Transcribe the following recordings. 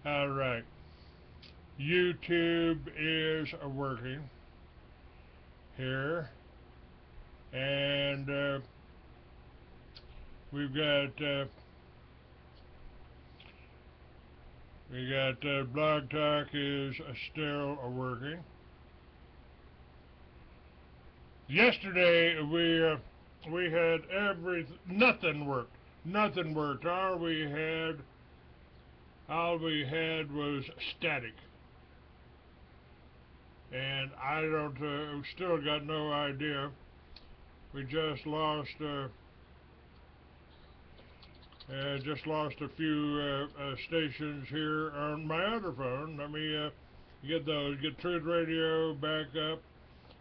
All right. YouTube is working here, and we've got Blog Talk is still working. Yesterday we had nothing worked. Nothing worked. All we had was static. And I don't still got no idea. We just lost a few stations here on my other phone. Let me get Truth Radio back up,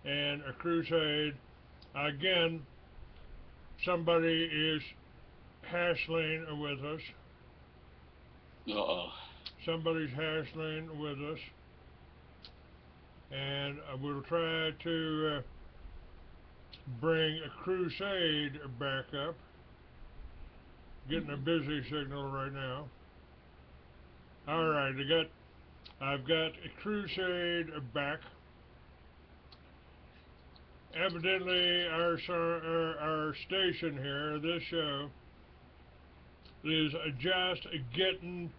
and a Crusade. Again, somebody is hassling with us. Uh-oh. Somebody's hassling with us. And we'll try to bring a Crusade back up. Getting a busy signal right now. All right, I've got a Crusade back. Evidently, our station here, this show, is just getting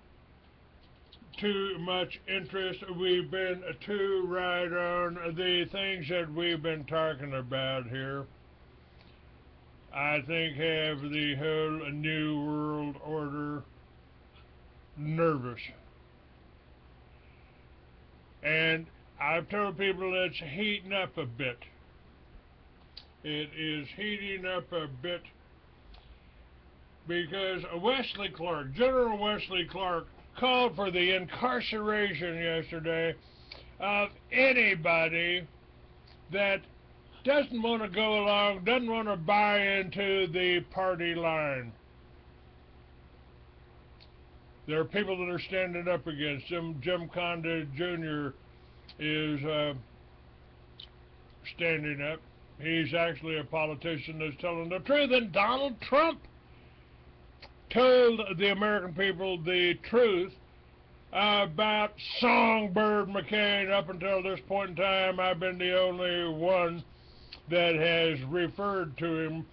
too much interest. We've been too right on the things that we've been talking about here. I think have the whole New World Order nervous. And I've told people it's heating up a bit. It is heating up a bit because General Wesley Clark, called for the incarceration yesterday of anybody that doesn't want to go along, doesn't want to buy into the party line. There are people that are standing up against him. Jim Condit Jr. is standing up. He's actually a politician that's telling the truth, and Donald Trump told the American people the truth about Songbird McCain. Up until this point in time, I've been the only one that has referred to him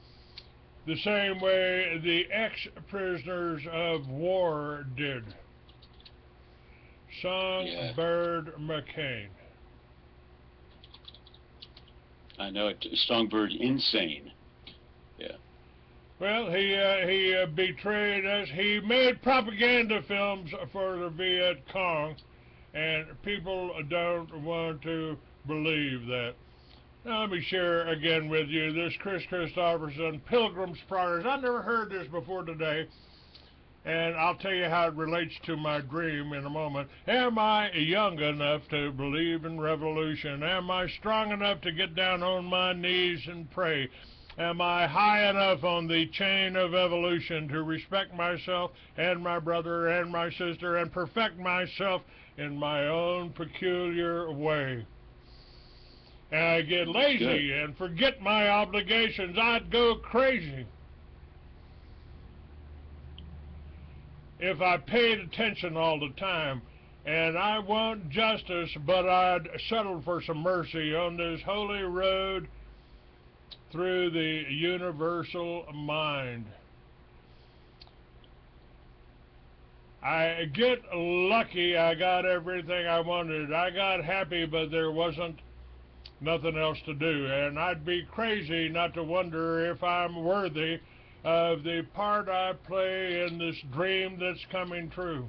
the same way the ex-prisoners of war did. Songbird McCain. I know it. Songbird insane. Yeah. Well, he betrayed us. He made propaganda films for the Viet Cong, and people don't want to believe that. Now, let me share again with you this Chris Christopherson, Pilgrim's Progress. I've never heard this before today, and I'll tell you how it relates to my dream in a moment. Am I young enough to believe in revolution? Am I strong enough to get down on my knees and pray? Am I high enough on the chain of evolution to respect myself and my brother and my sister and perfect myself in my own peculiar way? And I get lazy and forget my obligations, I'd go crazy. If I paid attention all the time, and I want justice, but I'd settle for some mercy on this holy road through the universal mind. I get lucky, I got everything I wanted. I got happy, but there wasn't nothing else to do, and I'd be crazy not to wonder if I'm worthy of the part I play in this dream that's coming true.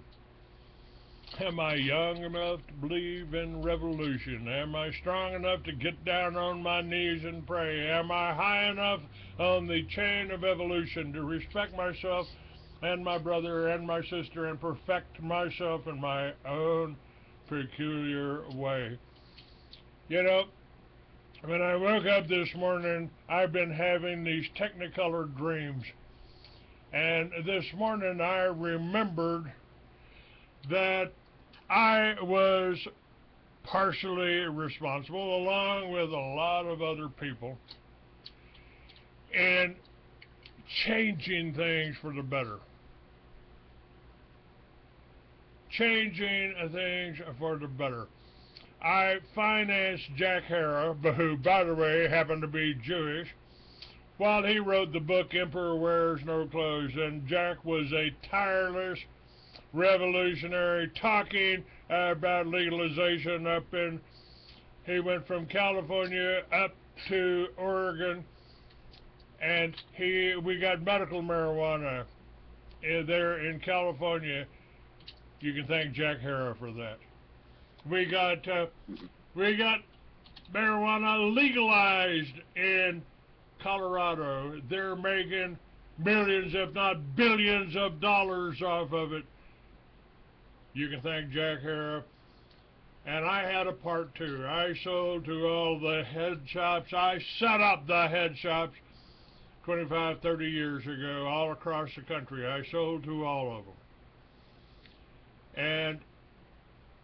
Am I young enough to believe in revolution? Am I strong enough to get down on my knees and pray? Am I high enough on the chain of evolution to respect myself and my brother and my sister and perfect myself in my own peculiar way? You know, when I woke up this morning, I've been having these technicolor dreams. And this morning I remembered that I was partially responsible, along with a lot of other people, in changing things for the better. changing things for the better. I financed Jack Hara, who, by the way, happened to be Jewish, while he wrote the book Emperor Wears No Clothes. And Jack was a tireless revolutionary talking about legalization he went from California up to Oregon, and we got medical marijuana there in California. You can thank Jack Hara for that. We got marijuana legalized in Colorado. They're making millions, if not billions, of dollars off of it. You can thank Jack Hara. And I had a part too. I sold to all the head shops. I set up the head shops 25, 30 years ago all across the country. I sold to all of them. And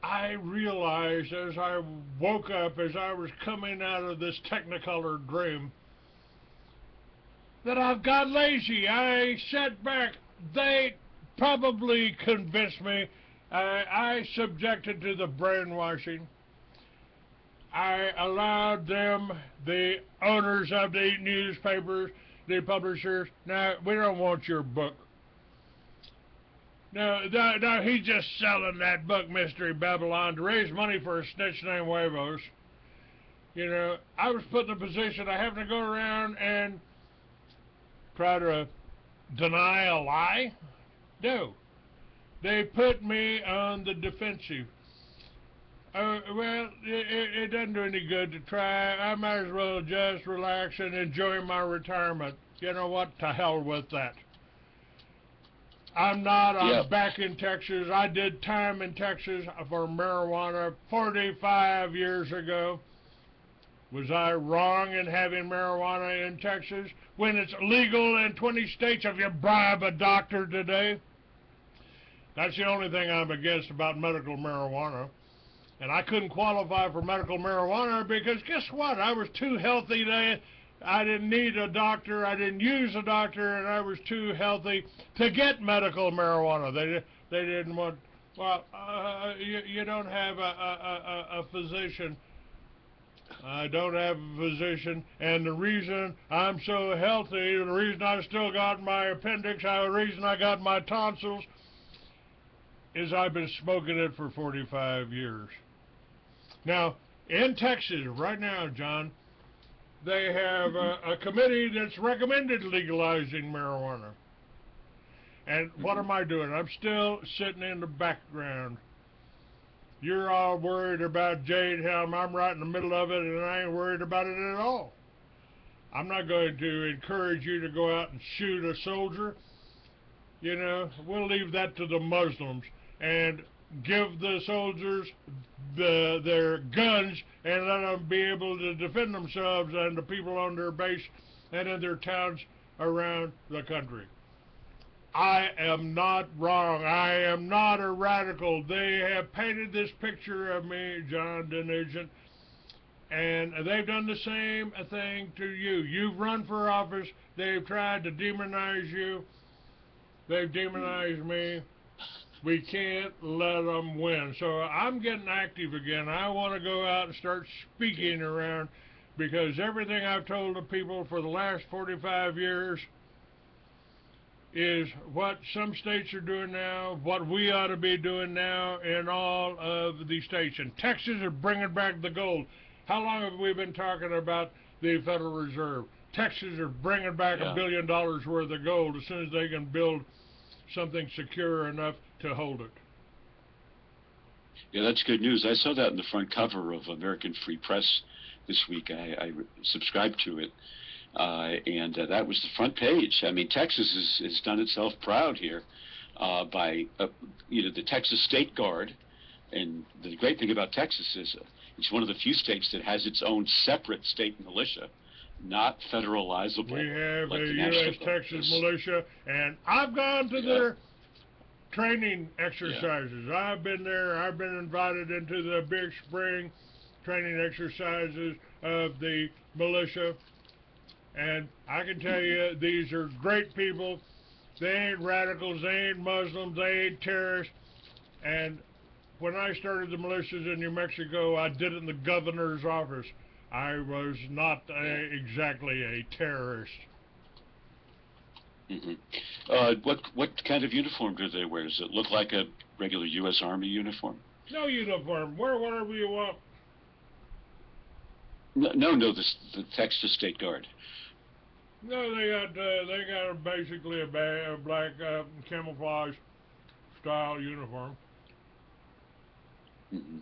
I realized as I woke up, as I was coming out of this technicolor dream, that I've got lazy. I sat back. They probably convinced me. I subjected to the brainwashing. I allowed them, the owners of the newspapers, the publishers, now, we don't want your book. No, he's just selling that book, Mystery Babylon, to raise money for a snitch named Huevos. You know, I was put in a position I have to go around and try to deny a lie. No. They put me on the defensive. Well, it doesn't do any good to try. I might as well just relax and enjoy my retirement. You know what? To hell with that. I'm back in Texas. I did time in Texas for marijuana 45 years ago. Was I wrong in having marijuana in Texas when it's legal in 20 states if you bribe a doctor today? That's the only thing I'm against about medical marijuana. And I couldn't qualify for medical marijuana because guess what? I was too healthy then. I didn't need a doctor. I didn't use a doctor, and I was too healthy to get medical marijuana. They didn't want. Well, you don't have a physician. I don't have a physician, and the reason I'm so healthy, the reason I still got my appendix, the reason I got my tonsils, is I've been smoking it for 45 years. Now, in Texas, right now, John, they have a committee that's recommended legalizing marijuana. And what am I doing? I'm still sitting in the background. You're all worried about Jade Helm. I'm right in the middle of it, and I ain't worried about it at all. I'm not going to encourage you to go out and shoot a soldier. You know, we'll leave that to the Muslims and give the soldiers their guns and let them be able to defend themselves and the people on their base and in their towns around the country. I am not wrong. I am not a radical. They have painted this picture of me, John DeNugent, and they've done the same thing to you. You've run for office. They've tried to demonize you. They've demonized me. We can't let them win. So I'm getting active again. I want to go out and start speaking around because everything I've told the people for the last 45 years is what some states are doing now, what we ought to be doing now in all of the states. And Texas is bringing back the gold. How long have we been talking about the Federal Reserve? Texas is bringing back $1 billion worth of gold as soon as they can build something secure enough to hold it. Yeah, that's good news. I saw that in the front cover of American Free Press this week. I subscribed to it, and that was the front page. I mean, Texas has done itself proud here by the Texas State Guard. And the great thing about Texas is it's one of the few states that has its own separate state militia, not federalizable. We have like a the U.S. Texas militia, and I've gone to their training exercises. I've been there. I've been invited into the Big Spring training exercises of the militia, and I can tell you these are great people. They ain't radicals. They ain't Muslims. They ain't terrorists. And when I started the militias in New Mexico, I did it in the governor's office. I was not exactly a terrorist. Hmm. What kind of uniform do they wear? Does it look like a regular U.S. Army uniform? No uniform. Wear whatever you want. No, the Texas State Guard. No, they got basically a black camouflage style uniform. Hmm.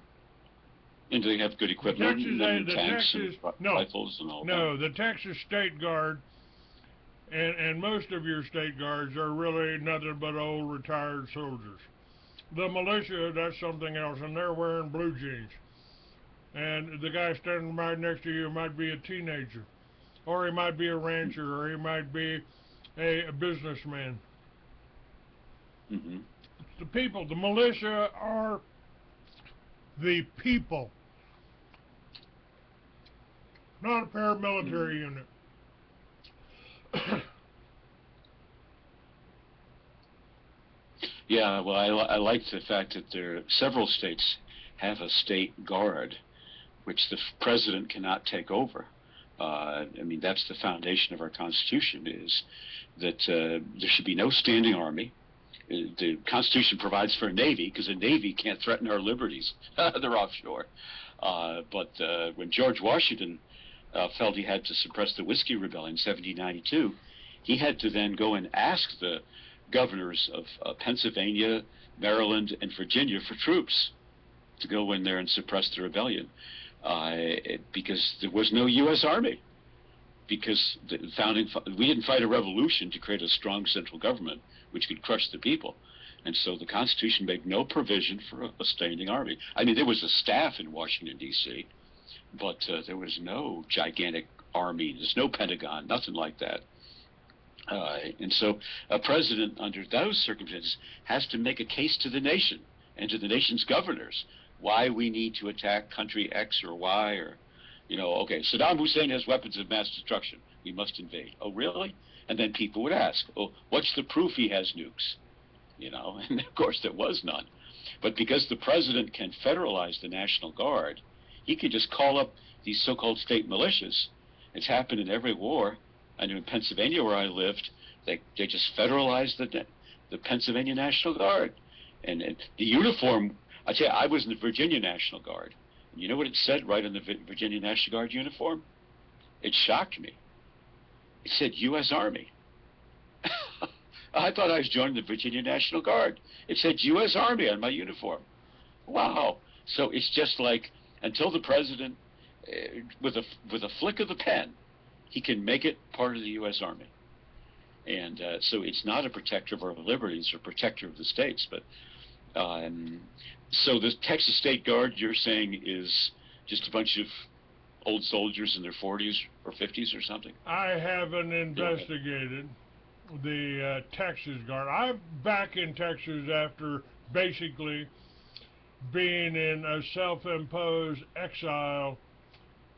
And do they have good The equipment Texas, and the tanks Texas, and no, rifles and all no, that? the Texas State Guard and most of your state guards are really nothing but old retired soldiers. The militia, that's something else, and they're wearing blue jeans. And the guy standing right next to you might be a teenager, or he might be a rancher, or he might be a businessman. Mm-hmm. The people, the militia are the people, not a Mm-hmm. paramilitary unit. Yeah, well, I like the fact that several states have a state guard, which the president cannot take over. I mean, that's the foundation of our Constitution, is that there should be no standing army. The Constitution provides for a Navy, because a Navy can't threaten our liberties. They're offshore. But when George Washington felt he had to suppress the Whiskey Rebellion in 1792, he had to then go and ask the governors of Pennsylvania, Maryland, and Virginia for troops to go in there and suppress the rebellion, because there was no U.S. Army. Because we didn't fight a revolution to create a strong central government which could crush the people. And so the Constitution made no provision for a standing army. I mean, there was a staff in Washington, D.C., but there was no gigantic army. There's no Pentagon, nothing like that. And so a president under those circumstances has to make a case to the nation and to the nation's governors why we need to attack country X or Y, or, okay, Saddam Hussein has weapons of mass destruction. We must invade. Oh, really? And then people would ask, oh, what's the proof he has nukes? And of course there was none. But because the president can federalize the National Guard, he can just call up these so-called state militias. It's happened in every war. I knew in Pennsylvania, where I lived, they just federalized the Pennsylvania National Guard. And the uniform, I tell you, I was in the Virginia National Guard. And you know what it said right on the Virginia National Guard uniform? It shocked me. It said U.S. Army. I thought I was joining the Virginia National Guard. It said U.S. Army on my uniform. Wow. So it's just like, until the president, with a flick of the pen, he can make it part of the U.S. Army. And so it's not a protector of our liberties or protector of the states. But so the Texas State Guard, you're saying, is just a bunch of old soldiers in their 40s or 50s or something? I haven't investigated the Texas Guard. I'm back in Texas after basically being in a self-imposed exile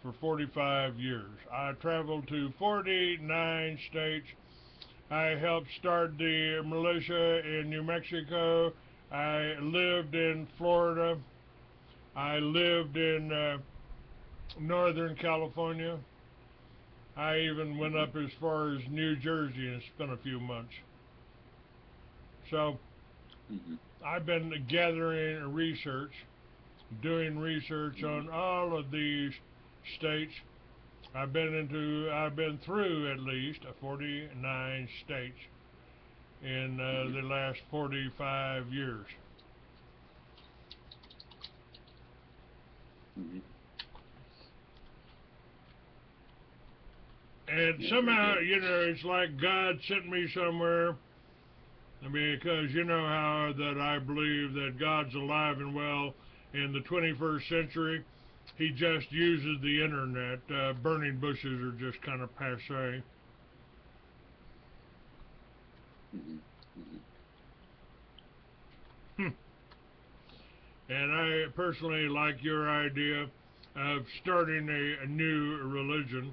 for 45 years. I traveled to 49 states. I helped start the militia in New Mexico. I lived in Florida. I lived in Northern California. I even went up as far as New Jersey and spent a few months. So I've been gathering research, doing research on all of these states. I've been through at least 49 states in the last 45 years. And somehow, it's like God sent me somewhere. I mean, because you know how that I believe that God's alive and well in the 21st century. He just uses the internet. Burning bushes are just kind of passe. And I personally like your idea of starting a new religion.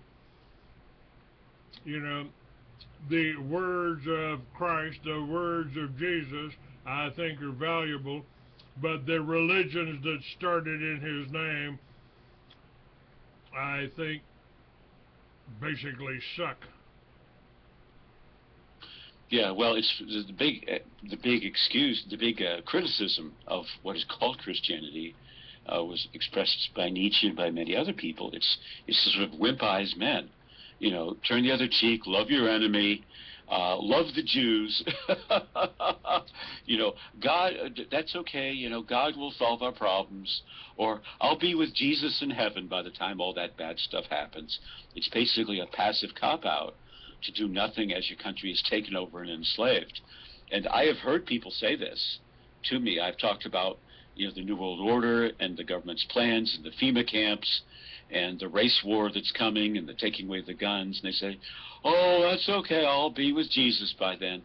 The words of Christ, the words of Jesus, I think are valuable. but the religions that started in his name, I think, basically suck. Yeah, well, it's the big excuse, the big criticism of what is called Christianity was expressed by Nietzsche and by many other people. It's sort of wimp-eyes men, you know, turn the other cheek, love your enemy, love the Jews. You know, God, that's okay. You know, God will solve our problems, or I'll be with Jesus in heaven by the time all that bad stuff happens. It's basically a passive cop-out to do nothing as your country is taken over and enslaved. And I have heard people say this to me. I've talked about, you know, the New World Order and the government's plans and the FEMA camps and the race war that's coming and the taking away the guns. And they say, oh, that's okay, I'll be with Jesus by then.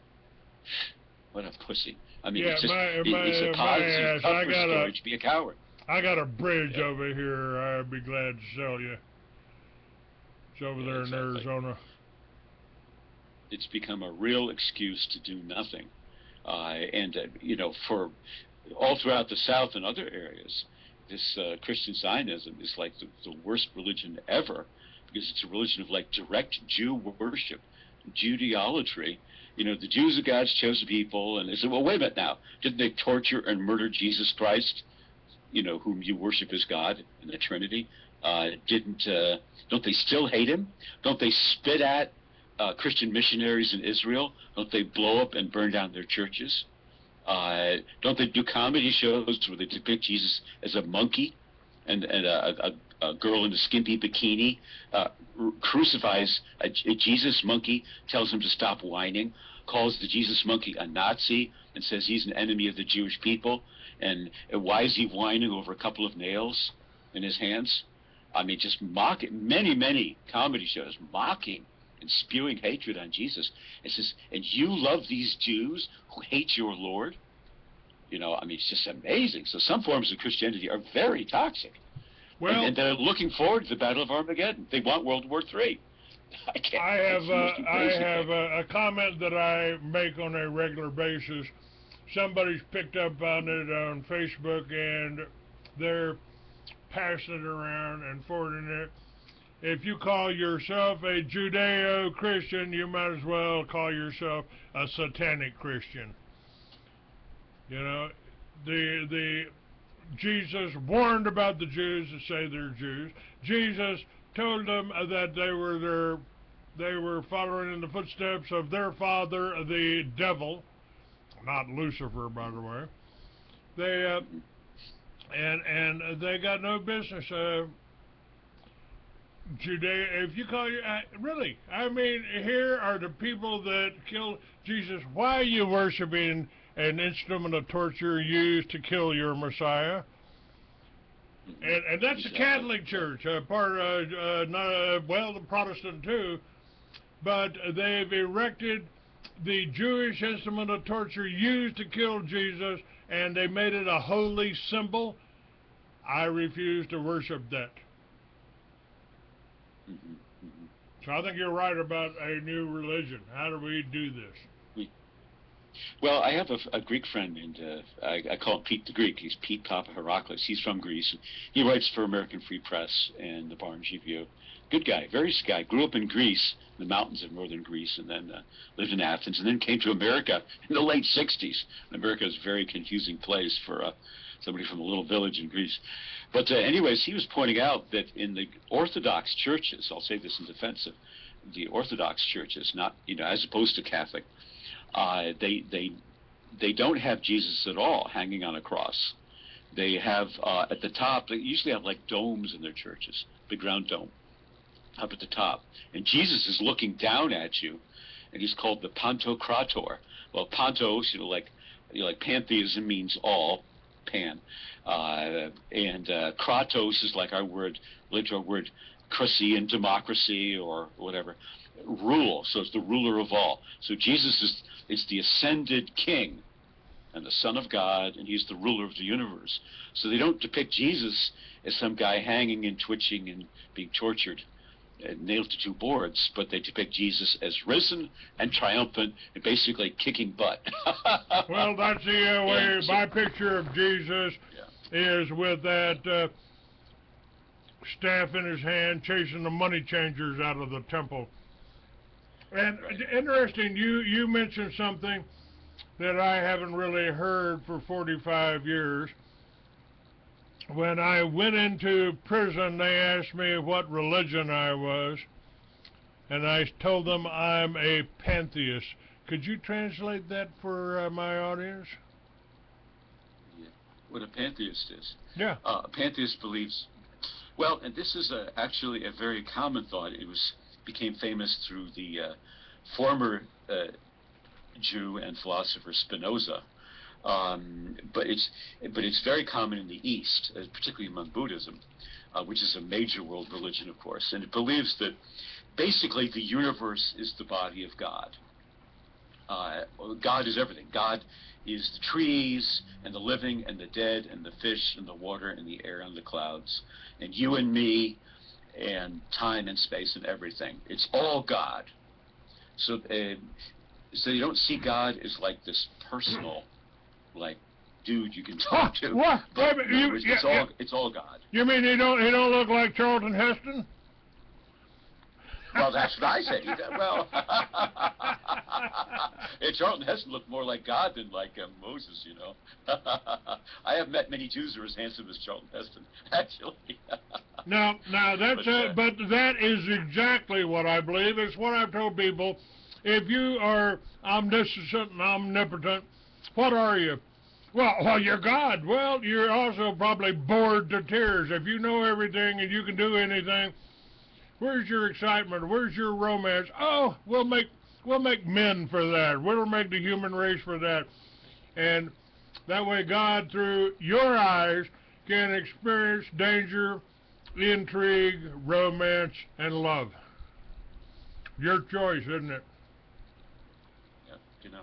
What a pussy. I mean, Yeah, it's just, it's a positive cover story to be a coward. I got a bridge over here I'd be glad to sell you. It's over there in Arizona. It's become a real excuse to do nothing. You know, for all throughout the South and other areas, this Christian Zionism is like the worst religion ever, because it's a religion of like direct Jew worship, Judeolatry. You know, the Jews are God's chosen people, and they say, well, wait a minute now, didn't they torture and murder Jesus Christ, you know, whom you worship as God in the Trinity? Don't they still hate him? Don't they spit at Christian missionaries in Israel? Don't they blow up and burn down their churches? Don't they do comedy shows where they depict Jesus as a monkey and a girl in a skimpy bikini crucifies a Jesus monkey, tells him to stop whining, calls the Jesus monkey a Nazi, and says he's an enemy of the Jewish people? And why is he whining over a couple of nails in his hands? I mean, just mocking, many comedy shows mocking and spewing hatred on Jesus. It says, and you love these Jews who hate your Lord? You know, I mean, it's just amazing. So some forms of Christianity are very toxic. Well, and they're looking forward to the Battle of Armageddon. They want World War III. I have a comment that I make on a regular basis. Somebody's picked up on it on Facebook, and they're passing it around and forwarding it. If you call yourself a Judeo-Christian, you might as well call yourself a satanic Christian. You know, the Jesus warned about the Jews that say they're Jews. Jesus told them that they were following in the footsteps of their father, the devil, not Lucifer, by the way. They and they got no business. If you call your really, I mean, here are the people that killed Jesus. Why are you worshiping an instrument of torture used to kill your Messiah? And that's the Catholic Church, part well, the Protestant too, but they've erected the Jewish instrument of torture used to kill Jesus, and they made it a holy symbol. I refuse to worship that. So I think you're right about a new religion. How do we do this? Well, I have a Greek friend, and I call him Pete the Greek. He's Pete Papaheraklis. He's from Greece. He writes for American Free Press and the Barnes Review. Good guy, very nice guy. Grew up in Greece, the mountains of northern Greece, and then lived in Athens, and then came to America in the late 60s. America is a very confusing place for somebody from a little village in Greece. But anyways, he was pointing out that in the Orthodox churches, I'll say this in defense of the Orthodox churches, not, you know, as opposed to Catholic, they don't have Jesus at all hanging on a cross. They have at the top, they usually have like domes in their churches, big round dome up at the top, and Jesus is looking down at you, and he's called the Pantocrator. Well, Pantos, like pantheism means all, pan, and kratos is like our word, literal word, krasi in democracy or whatever, rule. So it's the ruler of all. So Jesus is the ascended king and the Son of God, and he's the ruler of the universe. So they don't depict Jesus as some guy hanging and twitching and being tortured. nailed to two boards, but they depict Jesus as risen and triumphant and basically kicking butt. Well, that's the way my picture of Jesus is with that staff in his hand chasing the money changers out of the temple. And interesting, you mentioned something that I haven't really heard for 45 years. When I went into prison, they asked me what religion I was, and I told them I'm a pantheist. Could you translate that for my audience? Yeah. What a pantheist is? Yeah. A pantheist believes, well, and this is actually a very common thought. It became famous through the former Jew and philosopher Spinoza. But it's very common in the East, particularly among Buddhism, which is a major world religion, of course. And it believes that basically the universe is the body of God. God is everything. God is the trees and the living and the dead and the fish and the water and the air and the clouds and you and me and time and space and everything. It's all God. So you don't see God as like this personal, like, dude you can talk to. What? But it's all God. You mean he don't look like Charlton Heston? Well, that's what I say. Well, Charlton Heston looked more like God than like Moses, you know. I have met many Jews who are as handsome as Charlton Heston, actually. Now that's but that is exactly what I believe. It's what I've told people. If you are omniscient and omnipotent, what are you? Well, you're God. Well, you're also probably bored to tears. If you know everything and you can do anything, where's your excitement? Where's your romance? Oh, we'll make men for that. We'll make the human race for that. And that way God, through your eyes, can experience danger, intrigue, romance, and love. Your choice, isn't it? Yeah, you know.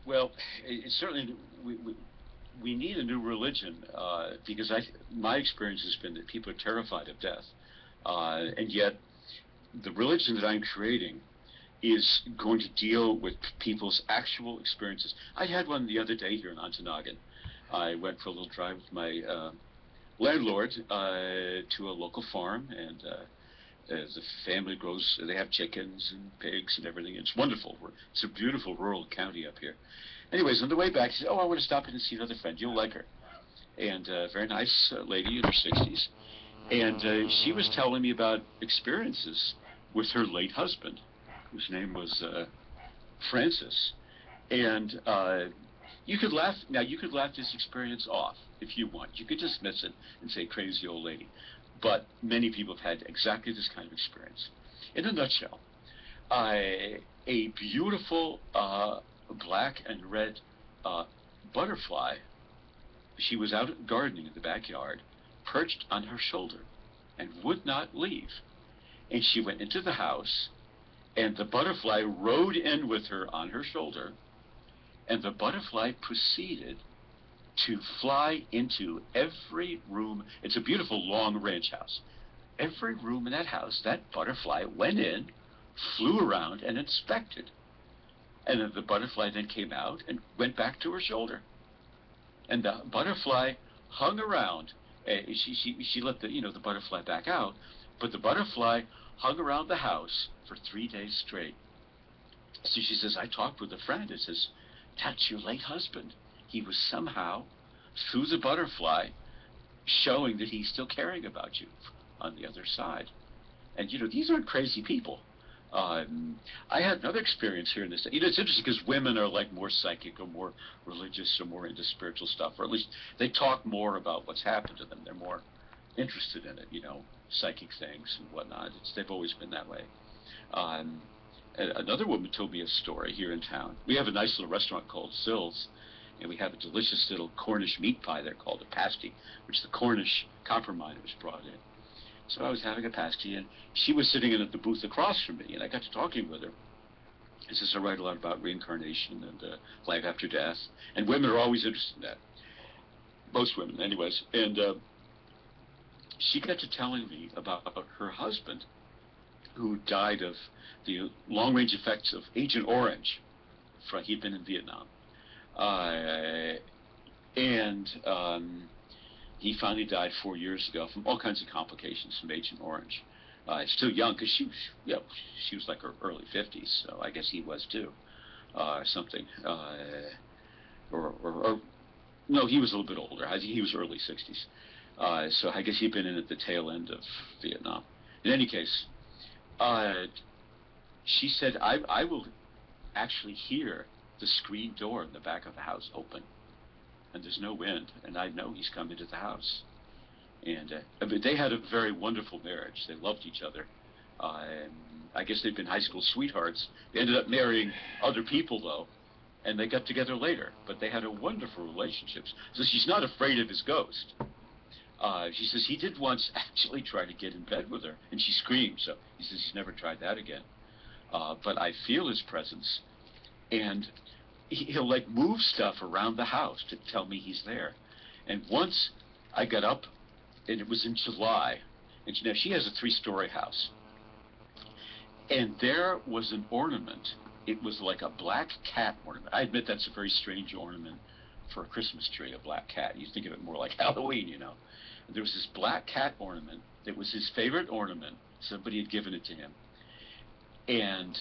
Well, it's certainly we need a new religion because my experience has been that people are terrified of death, and yet the religion that I'm creating is going to deal with people's actual experiences. I had one the other day here in Ontonagon. I went for a little drive with my landlord to a local farm, and the family grows, they have chickens and pigs and everything. It's wonderful. It's a beautiful rural county up here. Anyways, on the way back, she said, oh, I want to stop in and see another friend. You'll like her. And a very nice lady in her 60s. And she was telling me about experiences with her late husband, whose name was Francis. And you could laugh. Now, you could laugh this experience off if you want. You could dismiss it and say, crazy old lady. But many people have had exactly this kind of experience. In a nutshell, a beautiful black and red butterfly, she was out gardening in the backyard, perched on her shoulder and would not leave. And she went into the house, and the butterfly rode in with her on her shoulder, and the butterfly proceeded to fly into every room. It's a beautiful long ranch house. Every room in that house, that butterfly went in, flew around, and inspected. And then the butterfly then came out and went back to her shoulder. And the butterfly hung around. She let the butterfly back out, but the butterfly hung around the house for 3 days straight. So she says, I talked with a friend. It says, that's your late husband. He was somehow, through the butterfly, showing that he's still caring about you on the other side. And, these aren't crazy people. I had another experience here in this. It's interesting because women are like more psychic or more religious or more into spiritual stuff, or at least they talk more about what's happened to them. They're more interested in it, psychic things and whatnot. They've always been that way. Another woman told me a story here in town. We have a nice little restaurant called Sills, and we have a delicious little Cornish meat pie there called a pasty, which the Cornish copper miners brought in. So I was having a pasty, and she was sitting in at the booth across from me, and I got to talking with her. It says I write a lot about reincarnation and life after death, and women are always interested in that. Most women, anyways. And she got to telling me about her husband, who died of the long-range effects of Agent Orange. He'd been in Vietnam. And he finally died 4 years ago from all kinds of complications from Agent Orange. Still young, because she was like her early 50s, so I guess he was too, something. Or no, he was a little bit older. I think he was early 60s. So I guess he'd been in at the tail end of Vietnam. In any case, she said, I will actually hear the screen door in the back of the house open, and there's no wind, and I know he's come into the house. And but they had a very wonderful marriage. They loved each other. I guess they'd been high school sweethearts. They ended up marrying other people, though, and they got together later. But they had a wonderful relationship. So she's not afraid of his ghost. She says he did once actually try to get in bed with her, and she screamed. So he says he's never tried that again. But I feel his presence, and he'll like move stuff around the house to tell me he's there. And once I got up, and it was in July, and now she has a 3-story house, and there was an ornament. It was like a black cat ornament. I admit that's a very strange ornament for a Christmas tree, a black cat. You think of it more like Halloween, you know. There was this black cat ornament. It was his favorite ornament. Somebody had given it to him. And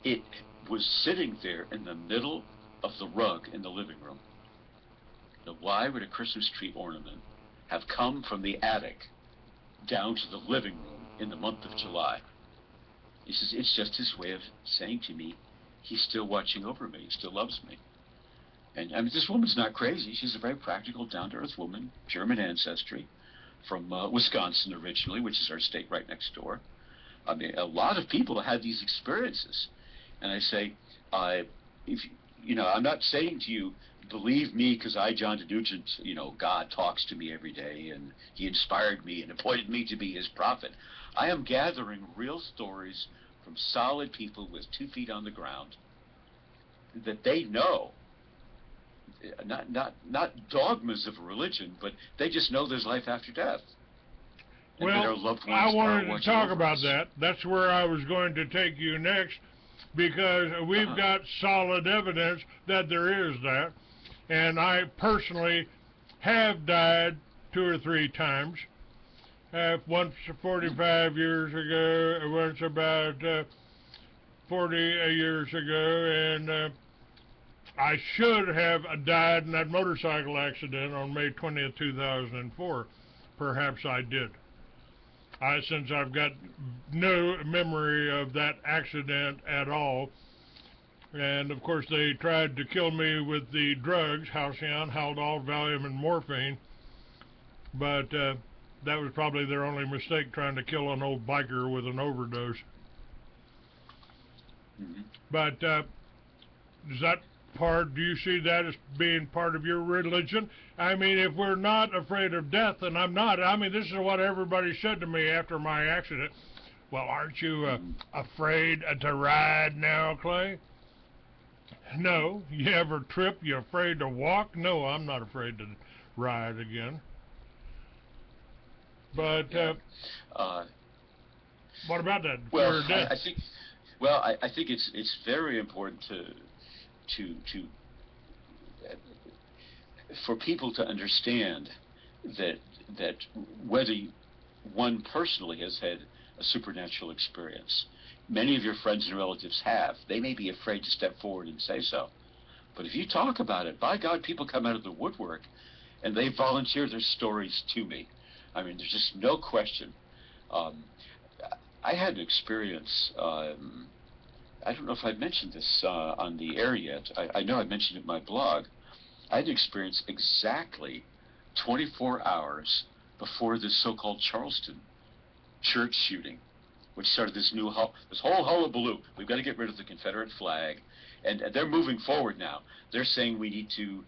it was sitting there in the middle of the rug in the living room. Now, why would a Christmas tree ornament have come from the attic down to the living room in the month of July? He says, it's just his way of saying to me, he's still watching over me, he still loves me. And I mean, this woman's not crazy. She's a very practical, down-to-earth woman, German ancestry, from Wisconsin originally, which is our state right next door. I mean, a lot of people had these experiences. And I say, if you know, I'm not saying to you, believe me, because I, John DeNugent, you know, God talks to me every day, and he inspired me and appointed me to be his prophet. I am gathering real stories from solid people with 2 feet on the ground that they know, not dogmas of religion, but they just know there's life after death. And that our Well, loved ones I wanted are to talk over about us. that. That's where I was going to take you next, because we've got solid evidence that there is that. And I personally have died 2 or 3 times. Once 45 years ago, once about 40 years ago, and I should have died in that motorcycle accident on May 20th, 2004. Perhaps I did. Since I've got no memory of that accident at all. And of course they tried to kill me with the drugs, Halcyon, Haldol, Valium, and morphine. But that was probably their only mistake, trying to kill an old biker with an overdose. Mm-hmm. But is that part, do you see that as being part of your religion? I mean, if we're not afraid of death, and I'm not, I mean, this is what everybody said to me after my accident. Well, aren't you afraid to ride now, Clay? No. You ever trip? You afraid to walk? No, I'm not afraid to ride again. But what about that? Well, Fear of death? I think it's very important for people to understand that whether one personally has had a supernatural experience, many of your friends and relatives have. They may be afraid to step forward and say so. But if you talk about it, by God, people come out of the woodwork and they volunteer their stories to me. I mean, there's just no question. I had an experience, I don't know if I mentioned this on the air yet. I know I mentioned it in my blog. I had an experience exactly 24 hours before this so-called Charleston church shooting, which started this whole hullabaloo. We've got to get rid of the Confederate flag, and they're moving forward now. They're saying we need to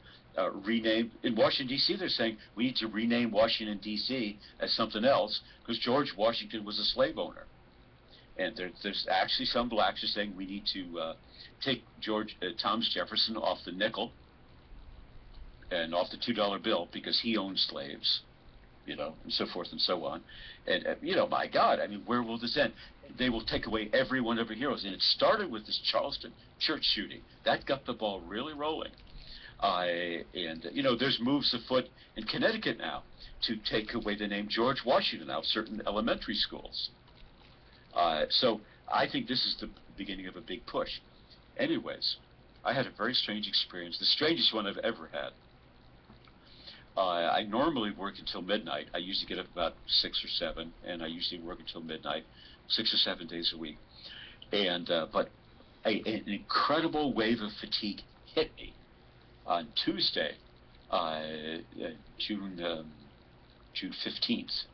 rename, in Washington, D.C., they're saying we need to rename Washington, D.C. as something else, because George Washington was a slave owner. And there's actually some blacks are saying we need to take Thomas Jefferson off the nickel and off the $2 bill because he owned slaves. and so forth and so on. And, my God, I mean, where will this end? They will take away every one of our heroes. And it started with this Charleston church shooting. That got the ball really rolling. There's moves afoot in Connecticut now to take away the name George Washington out of certain elementary schools. So I think this is the beginning of a big push. Anyways, I had a very strange experience, the strangest one I've ever had. I normally work until midnight. I usually get up about 6 or 7, and I usually work until midnight, 6 or 7 days a week. But an incredible wave of fatigue hit me on Tuesday, June 15th.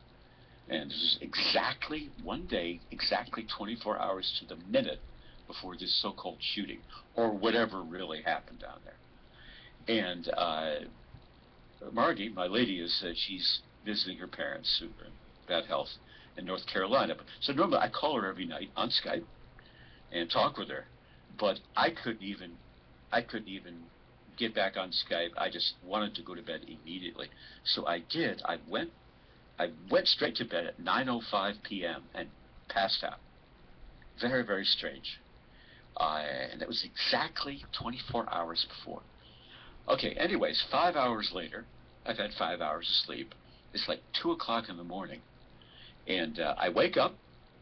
And this is exactly one day, exactly 24 hours to the minute before this so-called shooting, or whatever really happened down there. And Margie, my lady, she's visiting her parents who are in bad health in North Carolina. So normally I call her every night on Skype and talk with her, but I couldn't even get back on Skype. I just wanted to go to bed immediately. So I did. I went straight to bed at 9:05 p.m. and passed out. Very, very strange. And that was exactly 24 hours before. Okay, anyways, 5 hours later, I've had 5 hours of sleep. It's like 2 o'clock in the morning. And I wake up,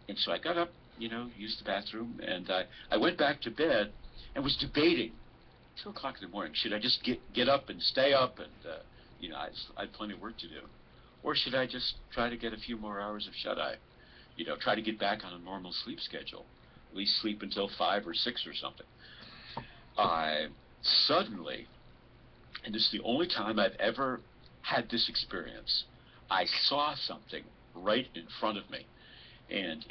and so I got up, used the bathroom, and I went back to bed and was debating, 2 o'clock in the morning, should I just get up and stay up and, I had plenty of work to do? Or should I just try to get a few more hours of shut-eye? Try to get back on a normal sleep schedule, at least sleep until 5 or 6 or something. Suddenly, and this is the only time I've ever had this experience, I saw something right in front of me. And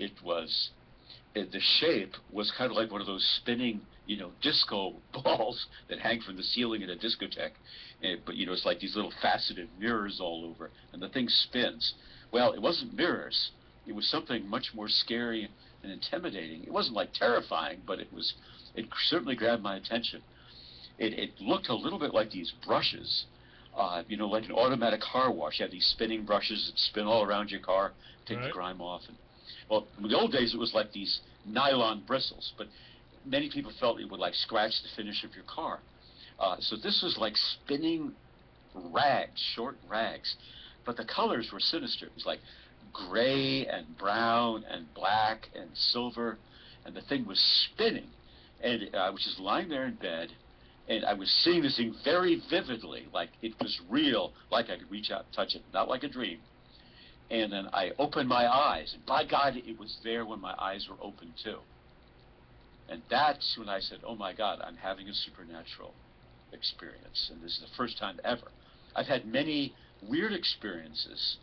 the shape was kind of like one of those spinning, disco balls that hang from the ceiling in a discotheque. But, it's like these little faceted mirrors all over, and the thing spins. Well, it wasn't mirrors. It was something much more scary and intimidating. It wasn't like terrifying, but it certainly grabbed my attention. It looked a little bit like these brushes, like an automatic car wash. You have these spinning brushes that spin all around your car, take the grime off. Well, in the old days, it was like these nylon bristles, but many people felt it would like scratch the finish of your car. So this was like spinning rags, short rags, but the colors were sinister. It was like gray and brown and black and silver, and the thing was spinning. And I was just lying there in bed, and I was seeing this thing very vividly, like it was real, like I could reach out and touch it, not like a dream. And then I opened my eyes, and by God, it was there when my eyes were open too. And that's when I said, oh my God, I'm having a supernatural experience, and this is the first time ever. I've had many weird experiences,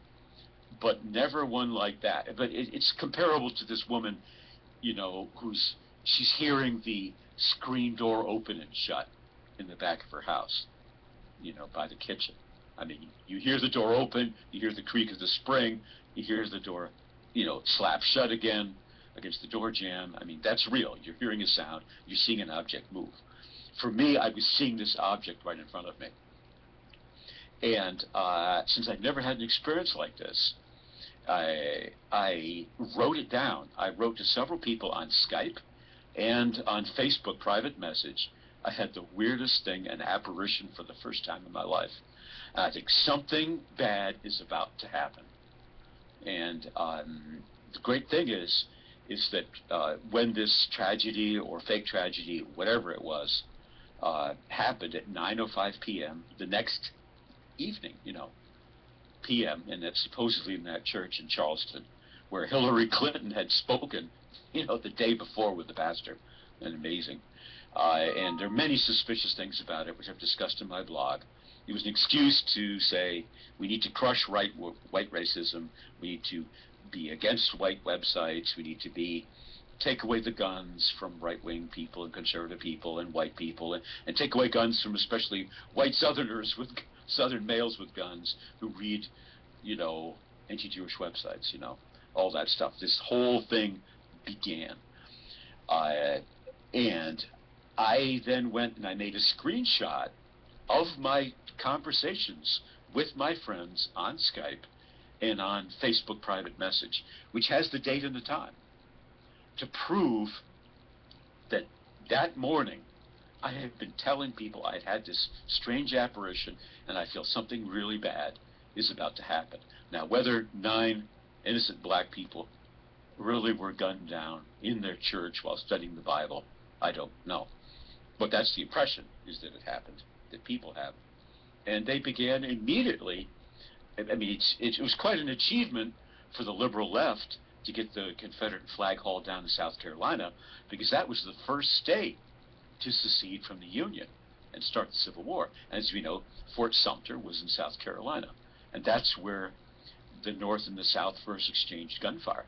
but never one like that. But it's comparable to this woman, she's hearing the screen door open and shut in the back of her house, by the kitchen. I mean, you hear the door open, you hear the creak of the spring, you hear the door, slap shut again against the door jamb. I mean, that's real. You're hearing a sound, you're seeing an object move. For me, I was seeing this object right in front of me. And since I'd never had an experience like this, I wrote it down. I wrote to several people on Skype and on Facebook private message. I had the weirdest thing, an apparition for the first time in my life. And I think something bad is about to happen. And the great thing is that when this tragedy or fake tragedy, whatever it was, happened at 9:05 p.m. the next evening, p.m., and that's supposedly in that church in Charleston, where Hillary Clinton had spoken, the day before with the pastor, and amazing. And there are many suspicious things about it, which I've discussed in my blog. It was an excuse to say we need to crush white racism, we need to be against white websites, we need to take away the guns from right-wing people and conservative people and white people, and take away guns from especially white Southerners Southern males with guns who read, anti-Jewish websites, all that stuff. This whole thing began. And I then went and I made a screenshot of my conversations with my friends on Skype and on Facebook private message, which has the date and the time, to prove that that morning I had been telling people I had this strange apparition and I feel something really bad is about to happen. Now, whether 9 innocent black people really were gunned down in their church while studying the Bible, I don't know. But that's the impression, is that it happened, that people have. And they began immediately. I mean, it was quite an achievement for the liberal left to get the Confederate flag hauled down to South Carolina, because that was the first state to secede from the Union and start the Civil War. As we know, Fort Sumter was in South Carolina, and that's where the North and the South first exchanged gunfire.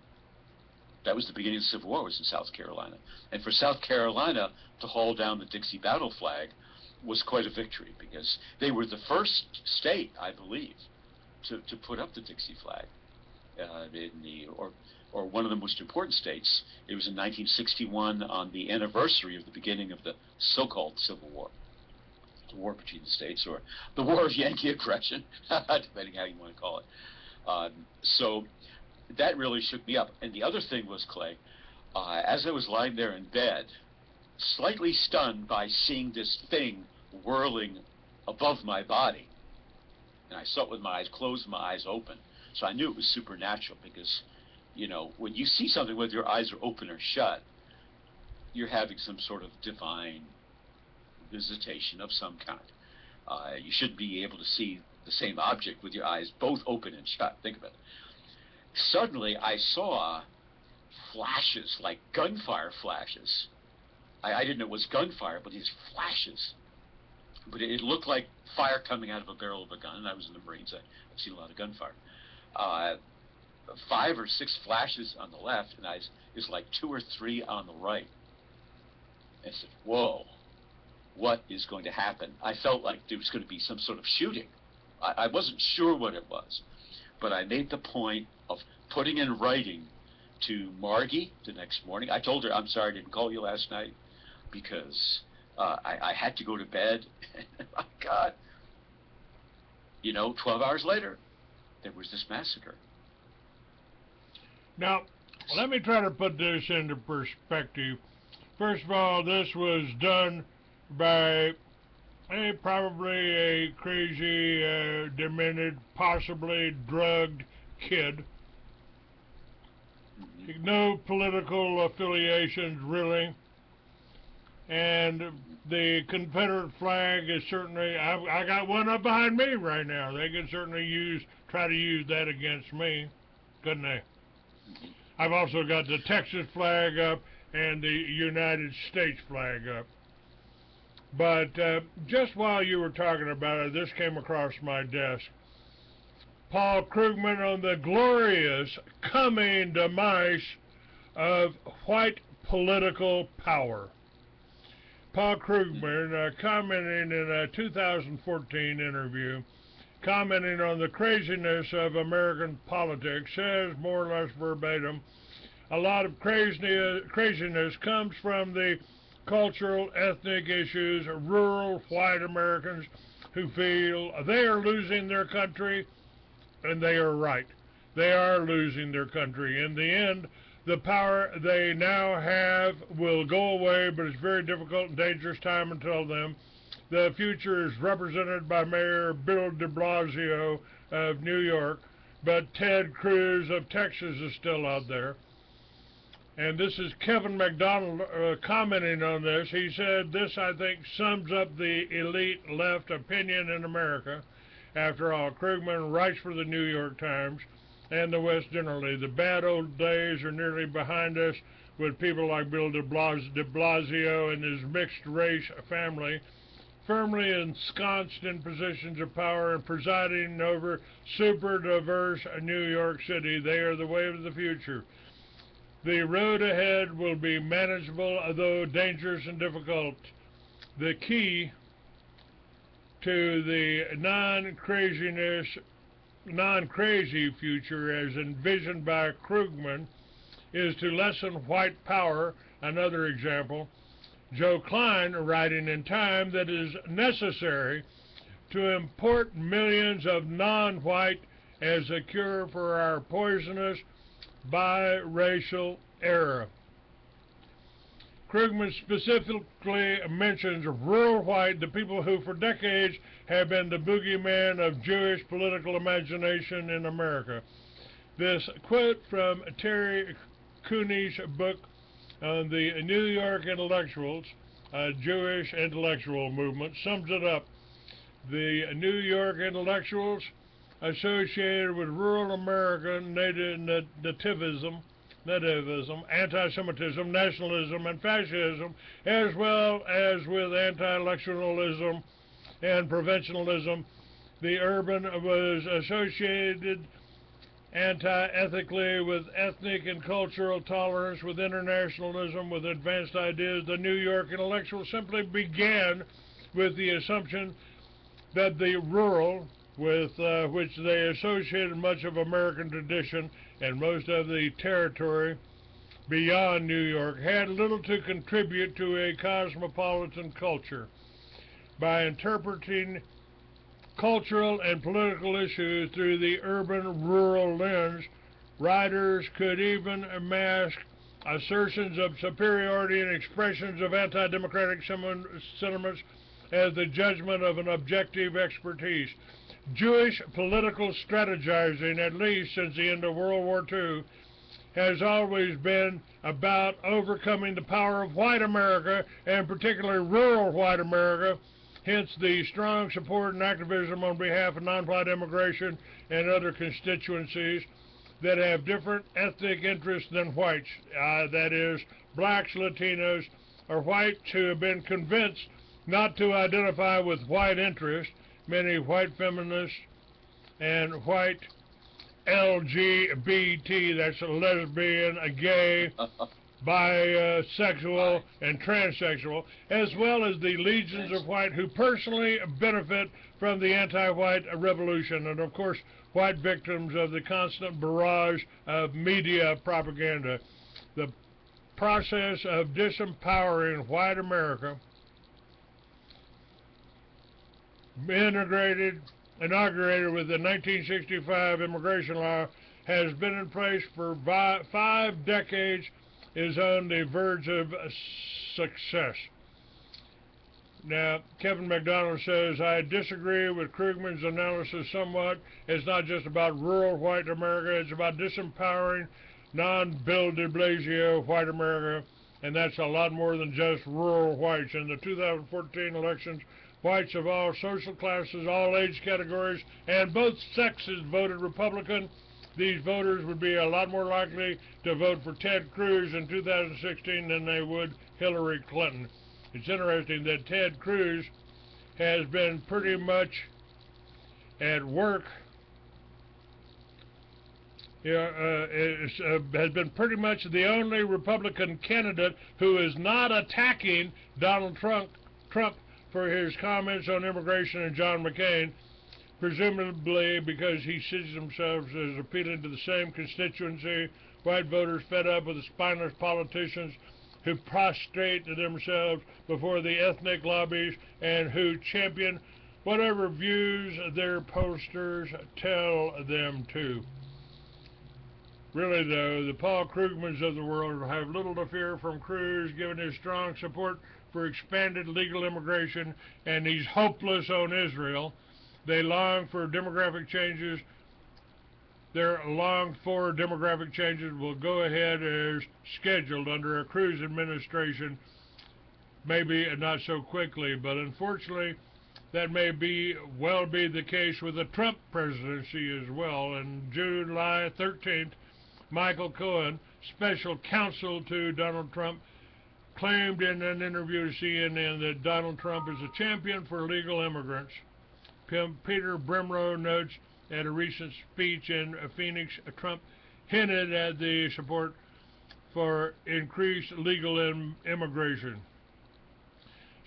That was the beginning of the Civil War, was in South Carolina. And for South Carolina to haul down the Dixie battle flag was quite a victory, because they were the first state, I believe, to put up the Dixie flag. Or one of the most important states. It was in 1961, on the anniversary of the beginning of the so-called Civil War, the war between the states, or the War of Yankee Aggression, depending how you want to call it. So that really shook me up. And the other thing was, Clay, as I was lying there in bed, slightly stunned by seeing this thing whirling above my body, and I saw it with my eyes closed and my eyes open, so I knew it was supernatural, because, you know, when you see something whether your eyes are open or shut, you're having some sort of divine visitation of some kind. You shouldn't be able to see the same object with your eyes both open and shut. Think of it. Suddenly, I saw flashes, like gunfire flashes. I didn't know it was gunfire, but these flashes. But it looked like fire coming out of a barrel of a gun, and I was in the Marines. I've seen a lot of gunfire. 5 or 6 flashes on the left, and it was like 2 or 3 on the right. And I said, whoa, what is going to happen? I felt like there was going to be some sort of shooting. I wasn't sure what it was, but I made the point of putting in writing to Margie the next morning. I told her, I'm sorry I didn't call you last night, because I had to go to bed. My God. You know, 12 hours later, there was this massacre. Now, let me try to put this into perspective. First of all, this was done by probably a crazy, demented, possibly drugged kid. No political affiliations, really. And the Confederate flag is certainly, I got one up behind me right now. They could certainly try to use that against me, couldn't they? I've also got the Texas flag up and the United States flag up. But just while you were talking about it, this came across my desk. Paul Krugman on the glorious coming demise of white political power. Paul Krugman, commenting in a 2014 interview, commenting on the craziness of American politics, says more or less verbatim, a lot of craziness comes from the cultural, ethnic issues, rural white Americans who feel they are losing their country, and they are right. They are losing their country. In the end, the power they now have will go away, but it's very difficult and dangerous time until then. The future is represented by Mayor Bill de Blasio of New York, but Ted Cruz of Texas is still out there. And this is Kevin McDonald commenting on this. He said, this, I think, sums up the elite left opinion in America. After all, Krugman writes for the New York Times and the West generally. The bad old days are nearly behind us, with people like Bill de Blasio and his mixed-race family firmly ensconced in positions of power and presiding over super-diverse New York City. They are the wave of the future. The road ahead will be manageable, although dangerous and difficult. The key to the non-crazy future as envisioned by Krugman is to lessen white power. Another example, Joe Klein, writing in Time, that it is necessary to import millions of non-white as a cure for our poisonous biracial era. Krugman specifically mentions rural white, the people who for decades have been the boogeyman of Jewish political imagination in America. This quote from Terry Cooney's book on the New York Intellectuals, a Jewish intellectual movement, sums it up. The New York Intellectuals associated with rural American nativism, anti-Semitism, nationalism, and fascism, as well as with anti-electionalism and provincialism. The urban was associated anti-ethically with ethnic and cultural tolerance, with internationalism, with advanced ideas. The New York Intellectuals simply began with the assumption that the rural, with which they associated much of American tradition and most of the territory beyond New York, had little to contribute to a cosmopolitan culture. By interpreting cultural and political issues through the urban-rural lens, writers could even mask assertions of superiority and expressions of anti-democratic sentiments as the judgment of an objective expertise. Jewish political strategizing, at least since the end of World War II, has always been about overcoming the power of white America, and particularly rural white America, hence the strong support and activism on behalf of non-white immigration and other constituencies that have different ethnic interests than whites, that is, blacks, Latinos, or whites who have been convinced not to identify with white interests. Many white feminists and white LGBT, that's a lesbian, a gay, bisexual, and transsexual, as well as the legions of white who personally benefit from the anti-white revolution, and of course white victims of the constant barrage of media propaganda. The process of disempowering white America inaugurated with the 1965 immigration law has been in place for 5 decades, is on the verge of success. Now, Kevin McDonald says, I disagree with Krugman's analysis somewhat. It's not just about rural white America, it's about disempowering non-Bill de Blasio white America, and that's a lot more than just rural whites. In the 2014 elections, whites of all social classes, all age categories, and both sexes voted Republican. These voters would be a lot more likely to vote for Ted Cruz in 2016 than they would Hillary Clinton. It's interesting that Ted Cruz has been pretty much at work, has been pretty much the only Republican candidate who is not attacking Donald Trump for his comments on immigration and John McCain, presumably because he sees himself as appealing to the same constituency, white voters fed up with the spineless politicians who prostrate themselves before the ethnic lobbies and who champion whatever views their posters tell them to. Really, though, the Paul Krugmans of the world have little to fear from Cruz, given his strong support for expanded legal immigration, and he's hopeless on Israel. They long for demographic changes. Their longed-for demographic changes will go ahead as scheduled under a Cruz administration, maybe not so quickly, but unfortunately that may well be the case with the Trump presidency as well. And July 13th, Michael Cohen, special counsel to Donald Trump, claimed in an interview to CNN that Donald Trump is a champion for legal immigrants. Peter Brimrow notes at a recent speech in Phoenix, Trump hinted at the support for increased legal immigration.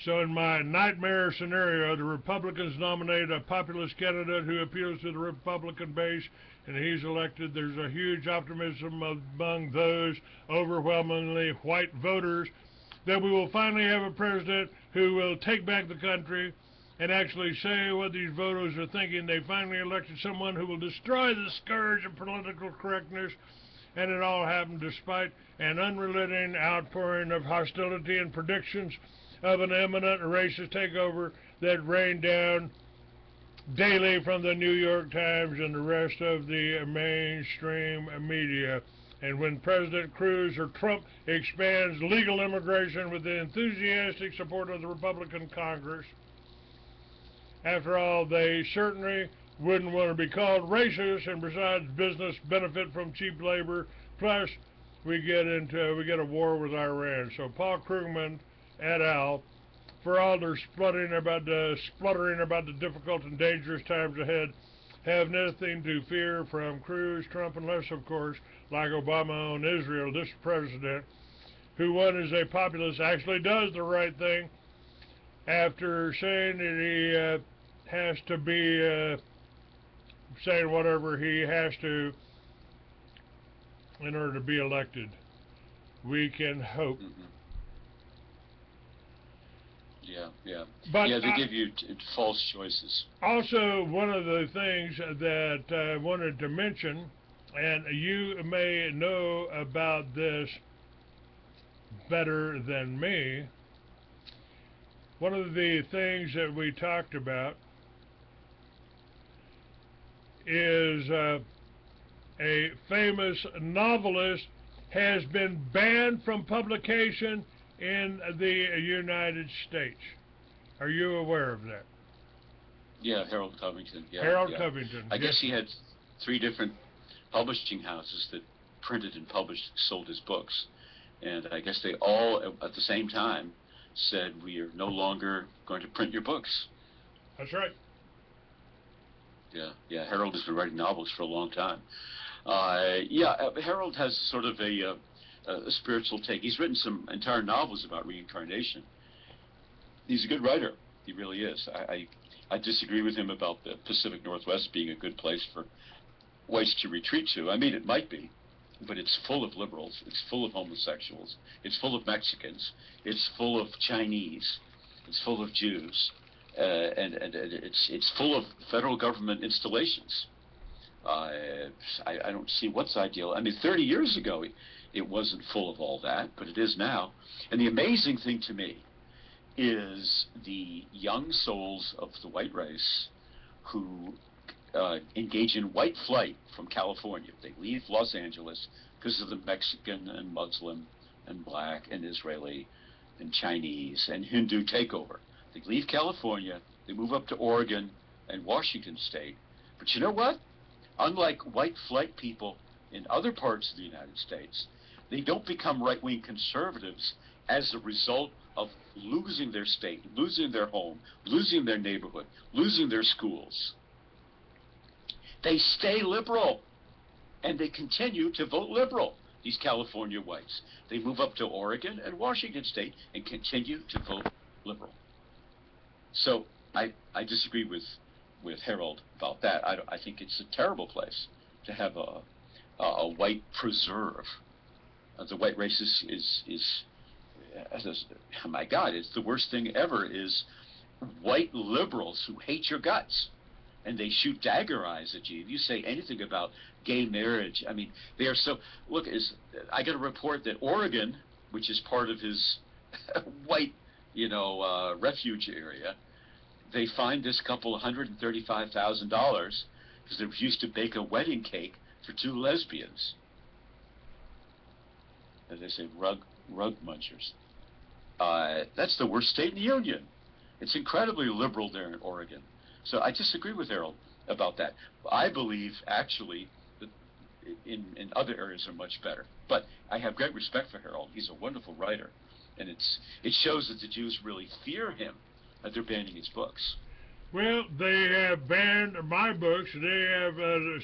So in my nightmare scenario, the Republicans nominate a populist candidate who appeals to the Republican base, and he's elected. There's a huge optimism among those overwhelmingly white voters that we will finally have a president who will take back the country, and actually say what these voters are thinking. They finally elected someone who will destroy the scourge of political correctness, and it all happened despite an unrelenting outpouring of hostility and predictions of an imminent racist takeover that rained down daily from the New York Times and the rest of the mainstream media. And when President Cruz or Trump expands legal immigration with the enthusiastic support of the Republican Congress, after all, they certainly wouldn't want to be called racist, and besides, business benefit from cheap labor. Plus, we get a war with Iran. So Paul Krugman et al., for all their spluttering about the difficult and dangerous times ahead, have nothing to fear from Cruz, Trump, unless, of course, like Obama on Israel, this president, who one is a populist, actually does the right thing after saying that he has to be saying whatever he has to in order to be elected. We can hope. But they give you false choices. Also, one of the things that I wanted to mention, and you may know about this better than me, one of the things that we talked about is a famous novelist has been banned from publication in the United States. Are you aware of that? Yeah, Harold Covington. Harold Covington. I guess he had 3 different publishing houses that printed and published, sold his books. And I guess they all, at the same time, said, we are no longer going to print your books. That's right. Yeah, Harold has been writing novels for a long time. Harold has sort of a spiritual take. He's written some entire novels about reincarnation. He's a good writer. He really is. I disagree with him about the Pacific Northwest being a good place for whites to retreat to. I mean, it might be, but it's full of liberals. It's full of homosexuals. It's full of Mexicans. It's full of Chinese. It's full of Jews. And it's full of federal government installations. I don't see what's ideal. I mean, 30 years ago, it wasn't full of all that, but it is now. And the amazing thing to me is the young souls of the white race who engage in white flight from California. They leave Los Angeles because of the Mexican and Muslim and black and Israeli and Chinese and Hindu takeover. They leave California, they move up to Oregon and Washington State. But you know what? Unlike white flight people in other parts of the United States, they don't become right-wing conservatives as a result of losing their state, losing their home, losing their neighborhood, losing their schools. They stay liberal, and they continue to vote liberal, these California whites. They move up to Oregon and Washington State and continue to vote liberal. So I disagree with Harold about that. I think it's a terrible place to have a white preserve. The white race is oh my God, it's the worst thing ever, is white liberals who hate your guts. And they shoot dagger eyes at you. If you say anything about gay marriage, I mean, they are so... Look, I got a report that Oregon, which is part of his white, refuge area, they fined this couple $135,000 because they refused to bake a wedding cake for 2 lesbians. As they say, rug munchers. That's the worst state in the union. It's incredibly liberal there in Oregon. So I disagree with Harold about that. I believe, actually, that in other areas are much better. But I have great respect for Harold. He's a wonderful writer. And it shows that the Jews really fear him, that they're banning his books. Well, they have banned my books. They have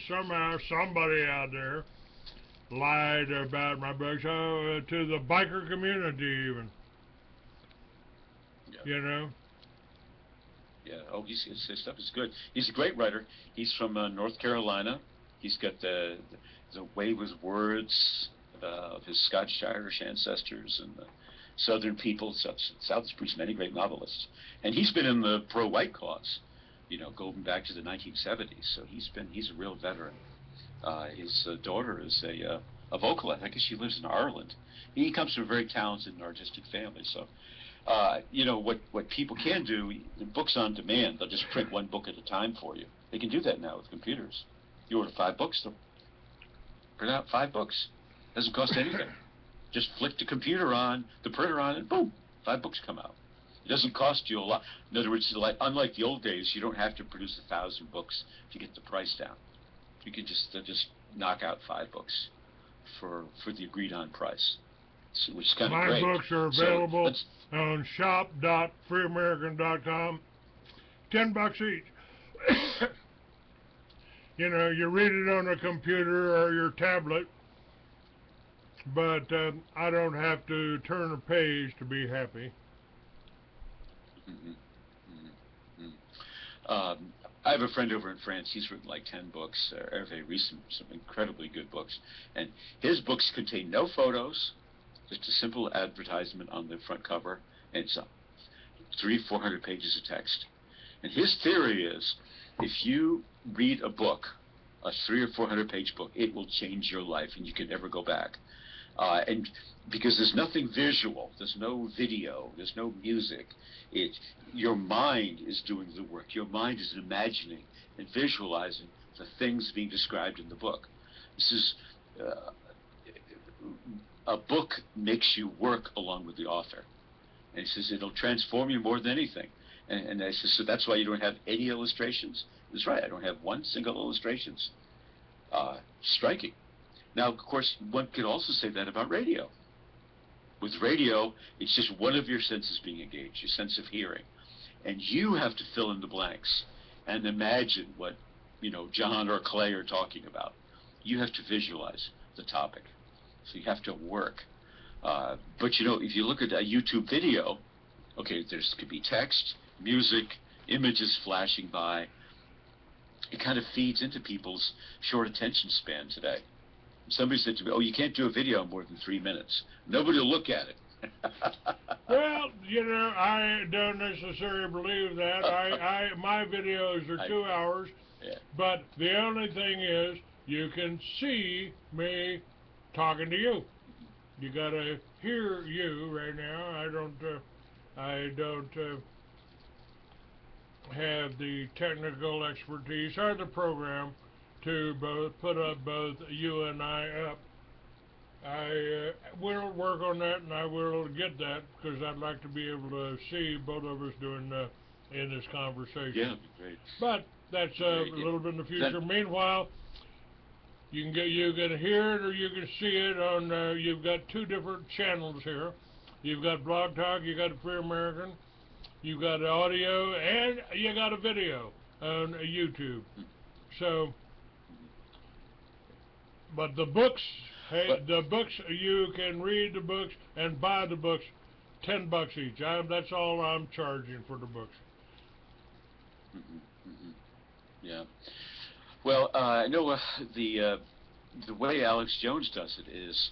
somehow somebody out there lied about my books to the biker community even. Yeah. Yeah, his stuff is good. He's a great writer. He's from North Carolina. He's got the way with words of his Scotch-Irish ancestors and the Southern people. South produced many great novelists, and he's been in the pro-white cause, going back to the 1970s. So he's a real veteran. His daughter is a vocalist. I guess she lives in Ireland. He comes from a very talented and artistic family. So, what people can do, books on demand, they'll just print one book at a time for you. They can do that now with computers. You order 5 books, they'll print out 5 books. Doesn't cost anything. Just flick the computer on, the printer on, and boom, 5 books come out. It doesn't cost you a lot. In other words, unlike the old days, you don't have to produce 1,000 books to get the price down. You can just knock out 5 books for the agreed on price, which is kind of great. My books are available on shop.freeamerican.com. $10 each. You read it on a computer or your tablet, but I don't have to turn a page to be happy. Mm-hmm. Mm-hmm. I have a friend over in France. He's written like 10 books, very recent, some incredibly good books. And his books contain no photos, just a simple advertisement on the front cover, and it's 300-400 pages of text. And his theory is, if you read a book, a 300 or 400 page book, it will change your life, and you can never go back. And because there's nothing visual, there's no video, there's no music. Your mind is doing the work. Your mind is imagining and visualizing the things being described in the book. This is a book makes you work along with the author. And he says it'll transform you more than anything. And I says, so that's why you don't have any illustrations. That's right, I don't have one single illustrations. Striking. Now, of course, one could also say that about radio. With radio, it's just one of your senses being engaged, your sense of hearing. And you have to fill in the blanks and imagine what, John or Clay are talking about. You have to visualize the topic. So you have to work. But, if you look at a YouTube video, okay, could be text, music, images flashing by. It kind of feeds into people's short attention span today. Somebody said to me, you can't do a video more than 3 minutes. Nobody will look at it. Well, I don't necessarily believe that. My videos are 2 hours, Yeah. But the only thing is you can see me talking to you. You got to hear you right now. I don't have the technical expertise or the program to put both you and I up. I will work on that, and I will get that, because I'd like to be able to see both of us doing in this conversation. Yeah, that'd be great. But that's a little bit in the future. Meanwhile, you can hear it or you can see it on. You've got 2 different channels here. You've got Blog Talk, you got Free American, you've got audio, and you got a video on YouTube. So. But the books, you can read the books and buy the books, $10 each. That's all I'm charging for the books. Mm-hmm, mm-hmm. Yeah. Well, I know the way Alex Jones does it is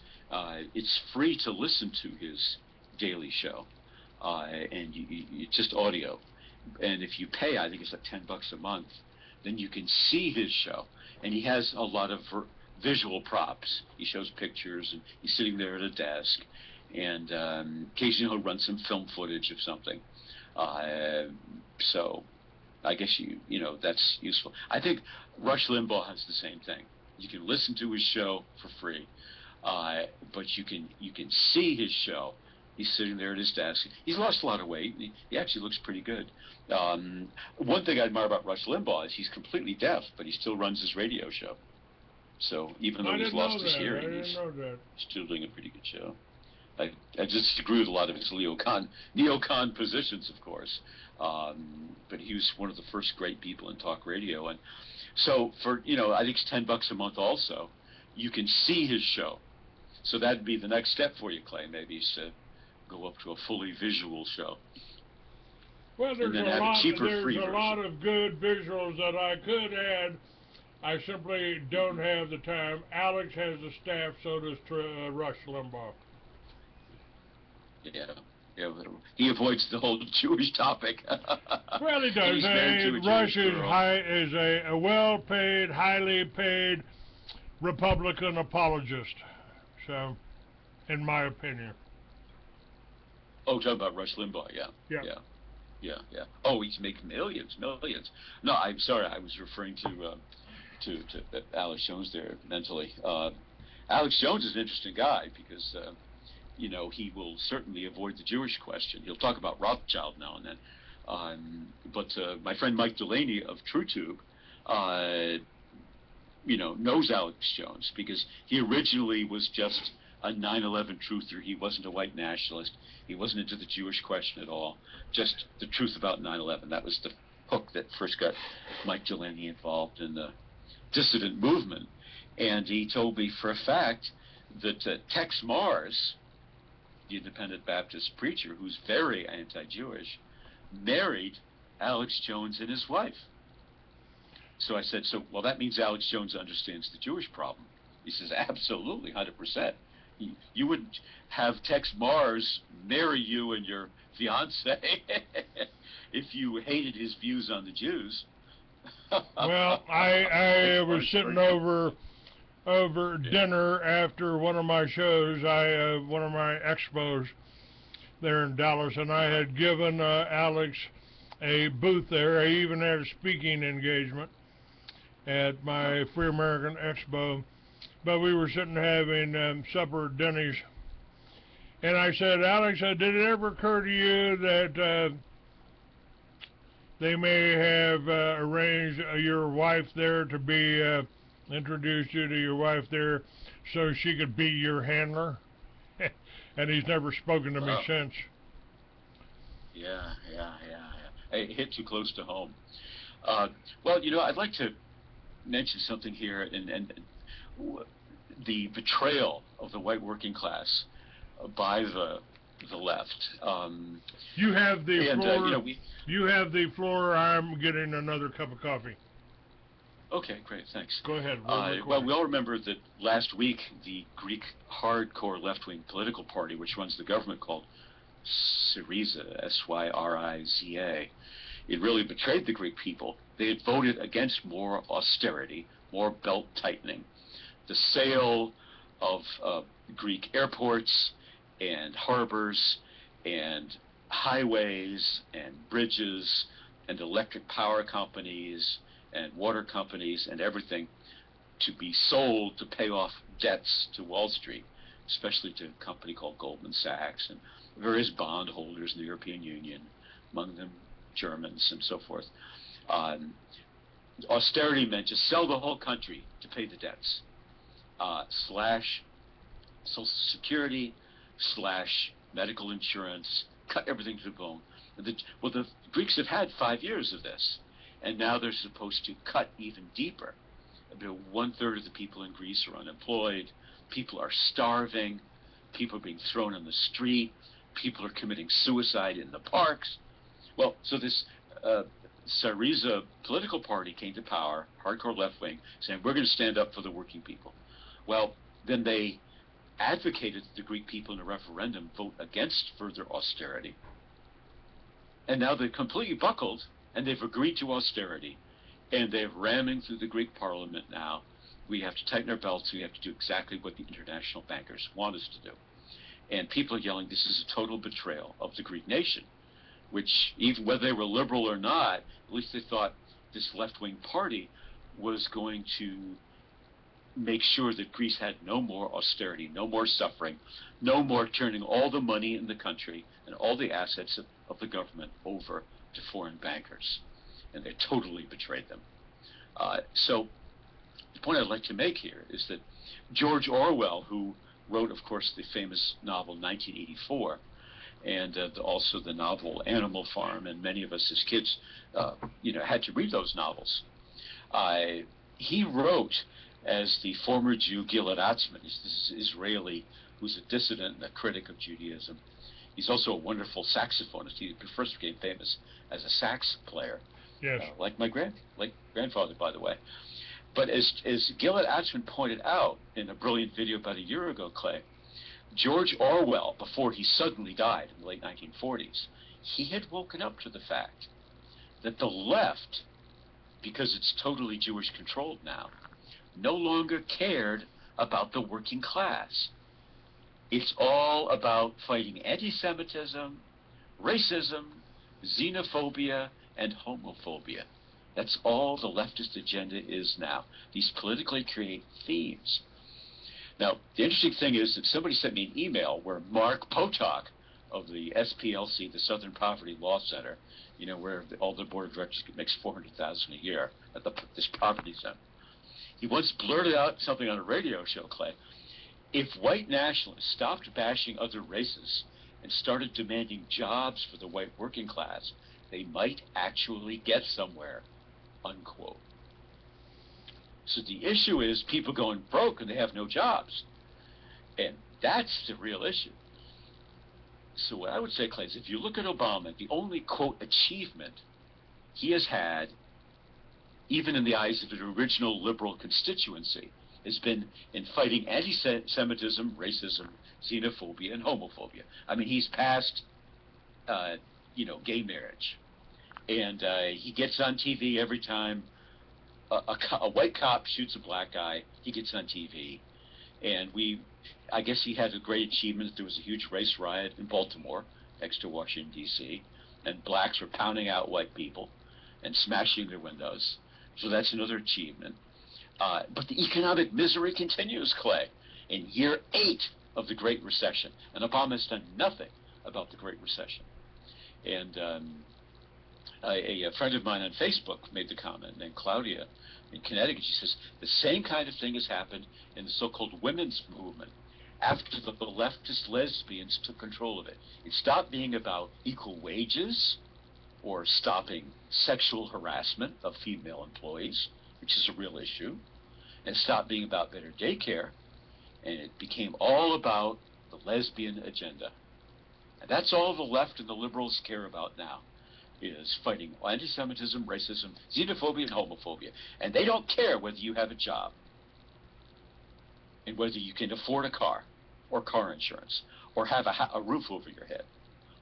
it's free to listen to his daily show, and it's just audio. And if you pay, I think it's like $10 a month, then you can see his show, and he has a lot of visual props. He shows pictures, and he's sitting there at a desk, and occasionally he'll run some film footage of something. So I guess that's useful. I think Rush Limbaugh has the same thing. You can listen to his show for free, but you can see his show. He's sitting there at his desk. He's lost a lot of weight. He actually looks pretty good. One thing I admire about Rush Limbaugh is he's completely deaf, but he still runs his radio show. So even though he's lost his hearing, he's still doing a pretty good show. I disagree with a lot of his neocon positions, of course, but he was one of the first great people in talk radio. And so for I think it's $10 a month. Also, you can see his show. So that'd be the next step for you, Clay. Maybe is to go up to a fully visual show. Well, there's a lot of good visuals that I could add. I simply don't have the time. Alex has the staff, so does Rush Limbaugh. Yeah. Yeah, he avoids the whole Jewish topic. Well, he And does. he's married to a Rush Jewish girl. is a well-paid, highly paid Republican apologist. So, in my opinion. Oh, talking about Rush Limbaugh, yeah. Yeah. Yeah. Yeah, yeah. Oh, he's making millions, millions. No, I'm sorry, I was referring to Alex Jones there mentally. Alex Jones is an interesting guy because he will certainly avoid the Jewish question. He'll talk about Rothschild now and then. But my friend Mike Delaney of TrueTube, knows Alex Jones because he originally was just a 9/11 truther. He wasn't a white nationalist. He wasn't into the Jewish question at all. Just the truth about 9/11. That was the hook that first got Mike Delaney involved in the dissident movement. And he told me for a fact that Tex Mars, the independent Baptist preacher who's very anti-Jewish, married Alex Jones and his wife. So I said, well, that means Alex Jones understands the Jewish problem. He says, absolutely, 100%. You would have Tex Mars marry you and your fiance if you hated his views on the Jews. Well, I was sitting over dinner after one of my shows, one of my expos there in Dallas, and I had given Alex a booth there. I even had a speaking engagement at my Free American Expo, but we were sitting having supper at Denny's, and I said, Alex, did it ever occur to you that they may have arranged your wife there to be introduced you to your wife there so she could be your handler? And he's never spoken to me since. Yeah. It hit too close to home. Well, I'd like to mention something here, and the betrayal of the white working class by the left. You have the floor. We, you have the floor. I'm getting another cup of coffee. Okay, great, thanks. Go ahead. Well, we all remember that last week the Greek hardcore left-wing political party, which runs the government, called Syriza, S-Y-R-I-Z-A, it really betrayed the Greek people. They had voted against more austerity, more belt tightening, the sale of Greek airports and harbors and highways and bridges and electric power companies and water companies and everything to be sold to pay off debts to Wall Street, especially to a company called Goldman Sachs and various bondholders in the European Union, among them Germans and so forth. Austerity meant just sell the whole country to pay the debts, slash Social Security, slash medical insurance, cut everything to the bone. Well, the Greeks have had 5 years of this, and now they're supposed to cut even deeper. About 1/3 of the people in Greece are unemployed. People are starving. People are being thrown on the street. People are committing suicide in the parks. Well, so this Syriza political party came to power, hardcore left-wing, saying, we're going to stand up for the working people. Well, then they advocated that the Greek people in a referendum vote against further austerity. And now they've completely buckled, and they've agreed to austerity. And they're ramming through the Greek parliament now. We have to tighten our belts. We have to do exactly what the international bankers want us to do. And people are yelling, this is a total betrayal of the Greek nation, which, even whether they were liberal or not, at least they thought this left-wing party was going to make sure that Greece had no more austerity, no more suffering, no more turning all the money in the country and all the assets of the government over to foreign bankers. And they totally betrayed them. So the point I'd like to make here is that George Orwell, who wrote, of course, the famous novel 1984, and also the novel Animal Farm, and many of us as kids, had to read those novels. He wrote as the former Jew Gilad Atzmon. This is an Israeli who's a dissident and a critic of Judaism. He's also a wonderful saxophonist. He first became famous as a sax player, yes. Like my grandfather, by the way. But as Gilad Atzmon pointed out in a brilliant video about a year ago, Clay, George Orwell, before he suddenly died in the late 1940s, he had woken up to the fact that the left, because it's totally Jewish controlled now, no longer cared about the working class. It's all about fighting anti-Semitism, racism, xenophobia, and homophobia. That's all the leftist agenda is now, these politically created themes. Now, the interesting thing is that somebody sent me an email where Mark Potok of the SPLC, the Southern Poverty Law Center, you know, where all the board of directors makes $400,000 a year at this poverty center. He once blurted out something on a radio show, Clay. If white nationalists stopped bashing other races and started demanding jobs for the white working class, they might actually get somewhere, unquote. So the issue is people going broke and they have no jobs. And that's the real issue. So what I would say, Clay, is if you look at Obama, the only, quote, achievement he has had, even in the eyes of an original liberal constituency, has been in fighting anti-Semitism, racism, xenophobia, and homophobia. I mean, he's passed, gay marriage. And he gets on TV every time a white cop shoots a black guy, he gets on TV. And I guess he had a great achievement. There was a huge race riot in Baltimore, next to Washington, D.C., and blacks were pounding out white people and smashing their windows. So that's another achievement. But the economic misery continues, Clay, in year 8 of the Great Recession. And Obama has done nothing about the Great Recession. And a friend of mine on Facebook made the comment, named Claudia in Connecticut. She says, the same kind of thing has happened in the so-called women's movement after the leftist lesbians took control of it. It stopped being about equal wages or stopping sexual harassment of female employees, which is a real issue, and stopped being about better daycare, and it became all about the lesbian agenda. And that's all the left and the liberals care about now, is fighting anti-Semitism, racism, xenophobia, and homophobia. And they don't care whether you have a job and whether you can afford a car or car insurance or have a roof over your head.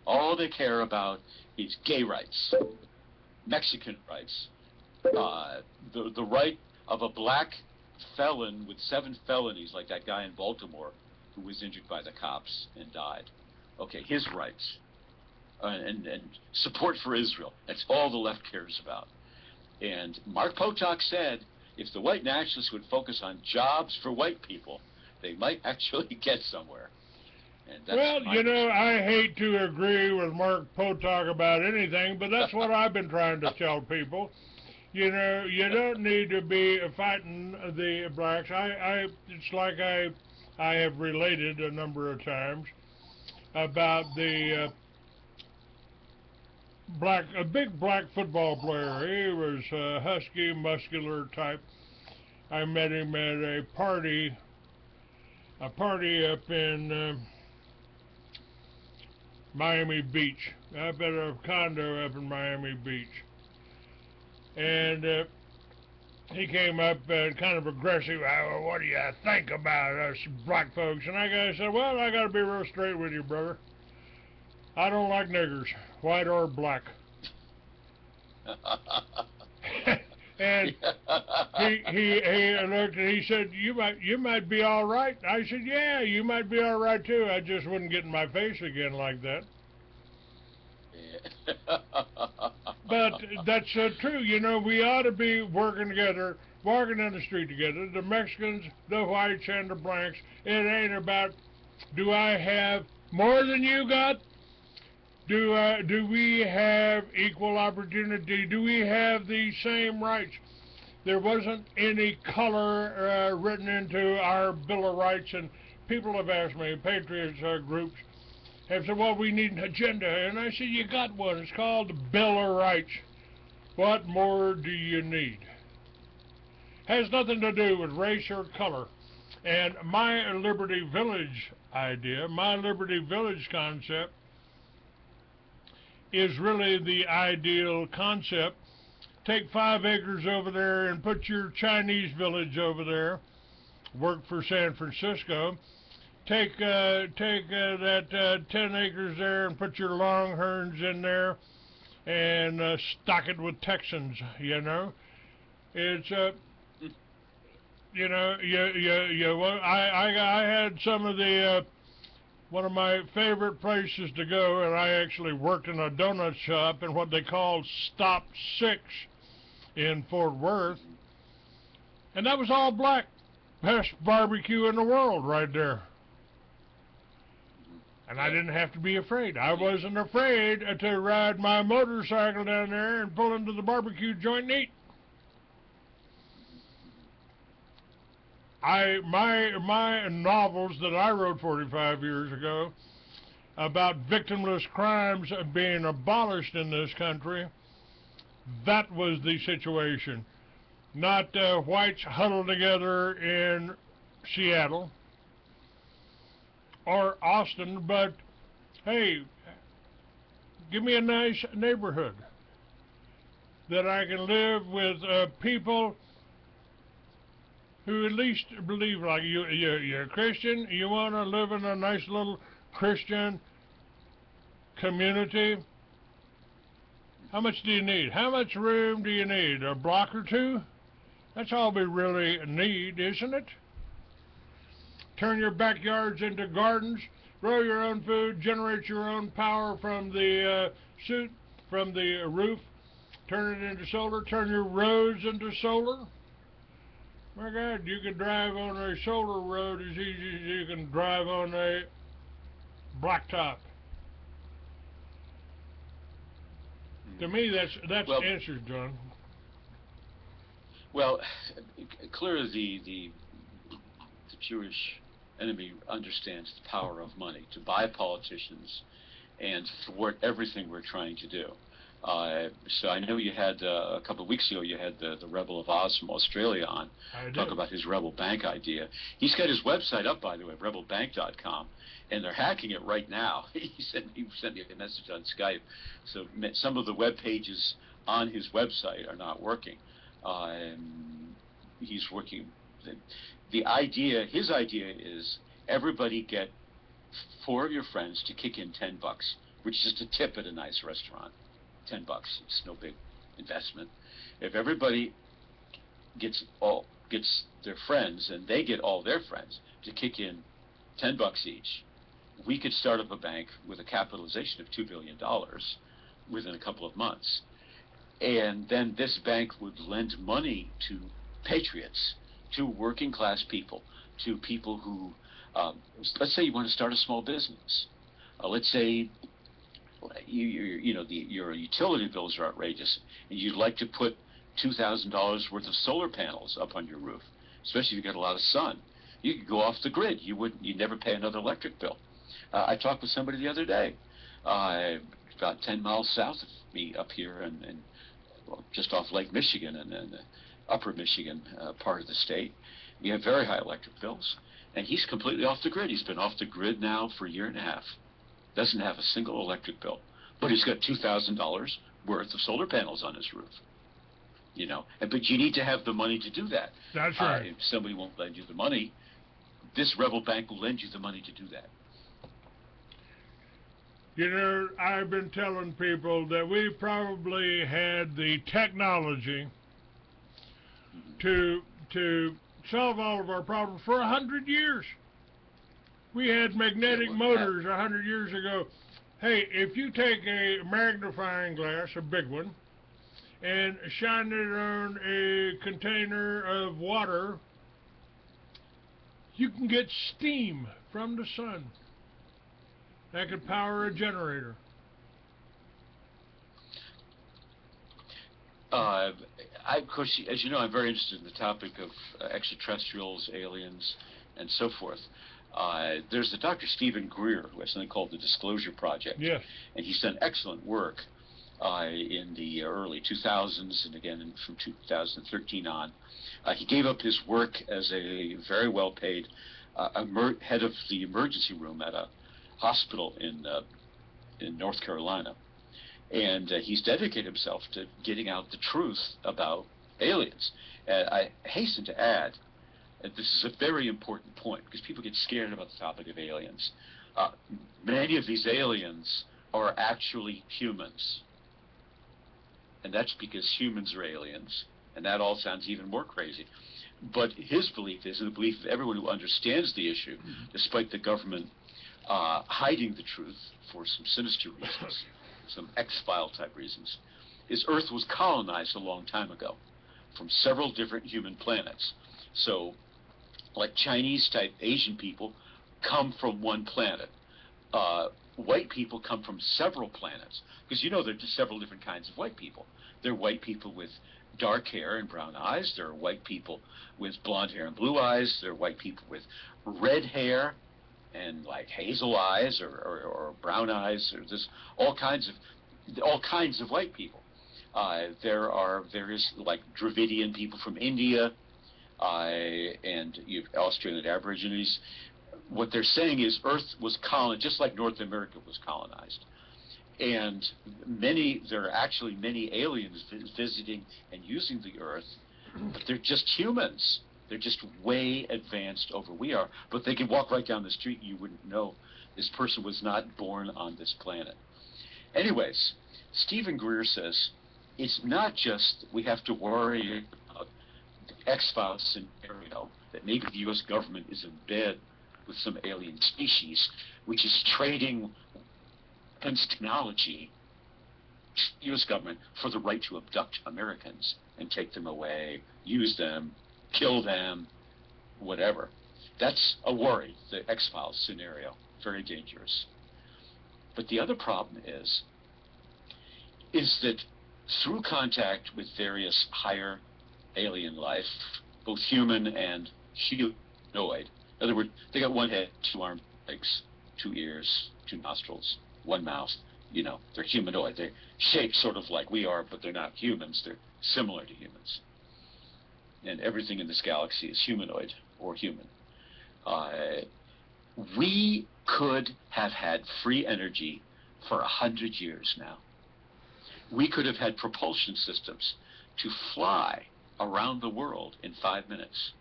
All they care about is gay rights, Mexican rights, the right of a black felon with 7 felonies, like that guy in Baltimore who was injured by the cops and died. Okay, his rights. And support for Israel. That's all the left cares about. And Mark Potok said if the white nationalists would focus on jobs for white people, they might actually get somewhere. And that's I hate to agree with Mark Potok about anything, but that's what I've been trying to tell people. You don't need to be fighting the blacks. It's like I have related a number of times about a big black football player. He was a husky, muscular type. I met him at a party up in Miami Beach. I bet a condo up in Miami Beach. And he came up kind of aggressive. What do you think about us black folks? And I said, well, I got to be real straight with you, brother. I don't like niggers, white or black. And he looked and he said, you might be all right. I said, yeah, you might be all right too. I just wouldn't get in my face again like that. But that's true. We ought to be working together, walking in the street together, the Mexicans, the whites, and the blacks. It ain't about, do I have more than you got? Do we have equal opportunity? Do we have the same rights? There wasn't any color written into our Bill of Rights, and people have asked me, patriots groups, have said, well, we need an agenda. And I said, you got one. It's called the Bill of Rights. What more do you need? Has nothing to do with race or color. And my Liberty Village idea, my Liberty Village concept, is really the ideal concept. Take 5 acres over there and put your Chinese village over there. Work for San Francisco. take that 10 acres there and put your longhorns in there and stock it with Texans. You know, it's you know, I had some of the one of my favorite places to go, and I actually worked in a donut shop in what they called Stop 6 in Fort Worth, and that was all black. Best barbecue in the world right there. And I didn't have to be afraid. I wasn't afraid to ride my motorcycle down there and pull into the barbecue joint and eat. My novels that I wrote 45 years ago about victimless crimes being abolished in this country, that was the situation. Not whites huddled together in Seattle or Austin, but hey, give me a nice neighborhood that I can live with people who at least believe like you. You're a Christian. You want to live in a nice little Christian community. How much do you need? How much room do you need? A block or two? That's all we really need, isn't it? Turn your backyards into gardens, grow your own food, generate your own power from the from the roof, turn it into solar, turn your roads into solar. My God, you can drive on a solar road as easy as you can drive on a blacktop. To me, that's well, answered, John. Well, clearly the Jewish enemy understands the power of money to buy politicians and thwart everything we're trying to do. So I know you had a couple of weeks ago you had the Rebel of Oz from Australia on talk about his rebel bank idea. He's got his website up, by the way, rebelbank.com, and they're hacking it right now. He sent me a message on Skype. So some of the web pages on his website are not working. He's working. His idea is everybody get 4 of your friends to kick in $10, which is just a tip at a nice restaurant. $10, it's no big investment. If everybody gets their friends and they get all their friends to kick in $10 each, we could start up a bank with a capitalization of $2 billion within a couple of months. And then this bank would lend money to patriots, to working class people, to people who, let's say you want to start a small business. Let's say your utility bills are outrageous, and you'd like to put $2,000 worth of solar panels up on your roof, especially if you got a lot of sun. You could go off the grid. You'd never pay another electric bill. I talked with somebody the other day, about 10 miles south of me up here, and just off Lake Michigan and the upper Michigan part of the state. We have very high electric bills, and he's completely off the grid. He's been off the grid now for a year and a half. Doesn't have a single electric bill, but he's got $2,000 worth of solar panels on his roof. But you need to have the money to do that. That's right. If somebody won't lend you the money, this rebel bank will lend you the money to do that. I've been telling people that we probably had the technology to solve all of our problems for 100 years. We had magnetic motors 100 years ago. Hey, if you take a magnifying glass, a big one, and shine it on a container of water, you can get steam from the sun. That could power a generator. Of course, as you know, I'm very interested in the topic of extraterrestrials, aliens, and so forth. There's the Dr. Stephen Greer, who has something called the Disclosure Project. Yes. And he's done excellent work in the early 2000s and again from 2013 on. He gave up his work as a very well-paid head of the emergency room at a hospital in North Carolina. And he's dedicated himself to getting out the truth about aliens. I hasten to add this is a very important point because people get scared about the topic of aliens. Many of these aliens are actually humans. And that's because humans are aliens. And that all sounds even more crazy. But his belief is, and the belief of everyone who understands the issue, despite the government hiding the truth for some sinister reasons, some X-File type reasons, is Earth was colonized a long time ago from several different human planets. So, like Chinese type Asian people come from one planet. White people come from several planets, because you know there are several different kinds of white people. There are white people with dark hair and brown eyes. There are white people with blonde hair and blue eyes. There are white people with red hair and like hazel eyes or brown eyes. There's all kinds of white people. There are various like Dravidian people from India and Australian Aborigines. What they're saying is Earth was colonized, just like North America was colonized. And there are actually many aliens visiting and using the Earth, but they're just humans. They're just way advanced over we are. But they can walk right down the street and you wouldn't know this person was not born on this planet. Anyways, Stephen Greer says, it's not just we have to worry about the X-Files scenario, that maybe the U.S. government is in bed with some alien species, which is trading weapons technology to the U.S. government for the right to abduct Americans and take them away, use them, kill them, whatever. That's a worry, the X-Files scenario. Very dangerous. But the other problem is that through contact with various higher alien life, both human and humanoid, in other words, they got one head, 2 arms, legs, 2 ears, 2 nostrils, 1 mouth. You know, they're humanoid. They're shaped sort of like we are, but they're not humans. They're similar to humans. And everything in this galaxy is humanoid or human. We could have had free energy for 100 years now. We could have had propulsion systems to fly around the world in 5 minutes.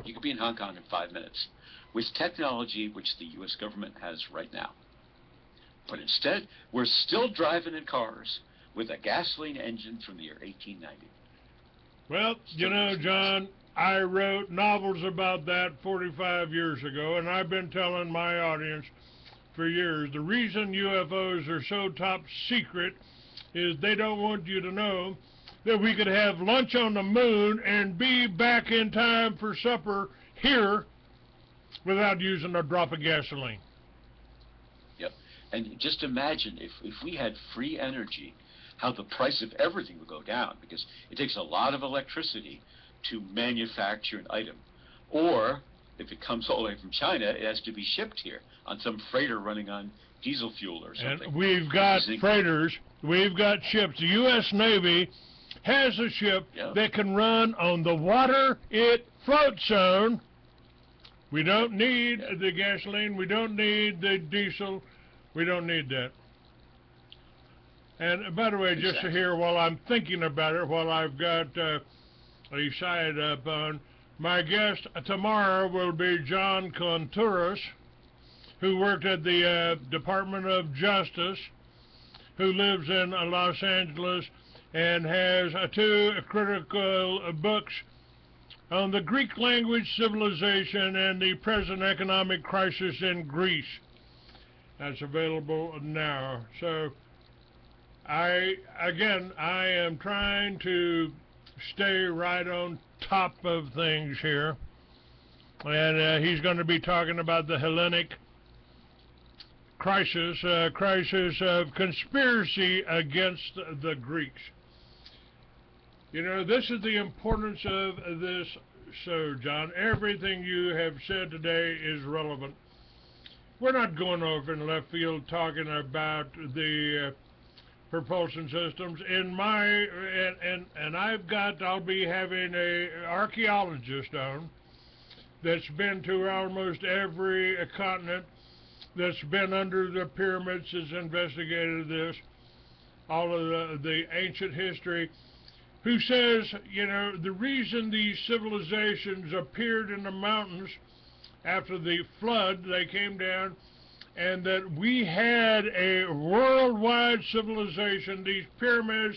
You could be in Hong Kong in 5 minutes with technology which the U.S. government has right now. But instead, we're still driving in cars with a gasoline engine from the year 1890. Well, you know, John, I wrote novels about that 45 years ago, and I've been telling my audience for years, the reason UFOs are so top secret is they don't want you to know that we could have lunch on the moon and be back in time for supper here without using a drop of gasoline. Yep. And just imagine if we had free energy, how the price of everything would go down, because it takes a lot of electricity to manufacture an item. Or, if it comes all the way from China, it has to be shipped here on some freighter running on diesel fuel or something. And we've got freighters, we've got ships. The U.S. Navy has a ship that can run on the water it floats on. We don't need the gasoline, we don't need the diesel, we don't need that. And by the way, just to hear while I'm thinking about it, while I've got a side up on, my guest tomorrow will be John Contreras, who worked at the Department of Justice, who lives in Los Angeles, and has 2 critical books on the Greek language civilization and the present economic crisis in Greece. That's available now. So I am trying to stay right on top of things here. And he's going to be talking about the Hellenic crisis of conspiracy against the Greeks. You know, this is the importance of this show, John. Everything you have said today is relevant. We're not going over in left field talking about the propulsion systems. I'll be having a archaeologist on that's been to almost every continent, that's been under the pyramids, has investigated this, all of the ancient history, who says, you know, the reason these civilizations appeared in the mountains after the flood, they came down, and that we had a worldwide civilization. These pyramids,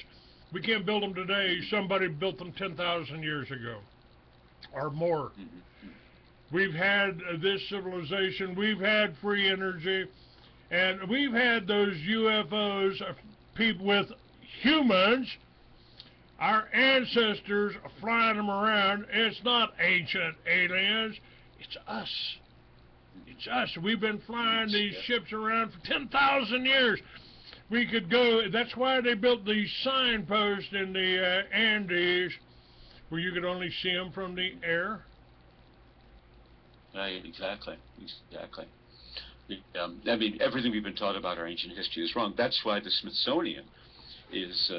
we can't build them today. Somebody built them 10,000 years ago or more. We've had this civilization. We've had free energy. And we've had those UFOs, people with humans, our ancestors flying them around. It's not ancient aliens. It's us. It's us. We've been flying these ships around for 10,000 years. We could go. That's why they built these signposts in the Andes, where you could only see them from the air. Right. Exactly. Exactly. I mean, everything we've been taught about our ancient history is wrong. That's why the Smithsonian is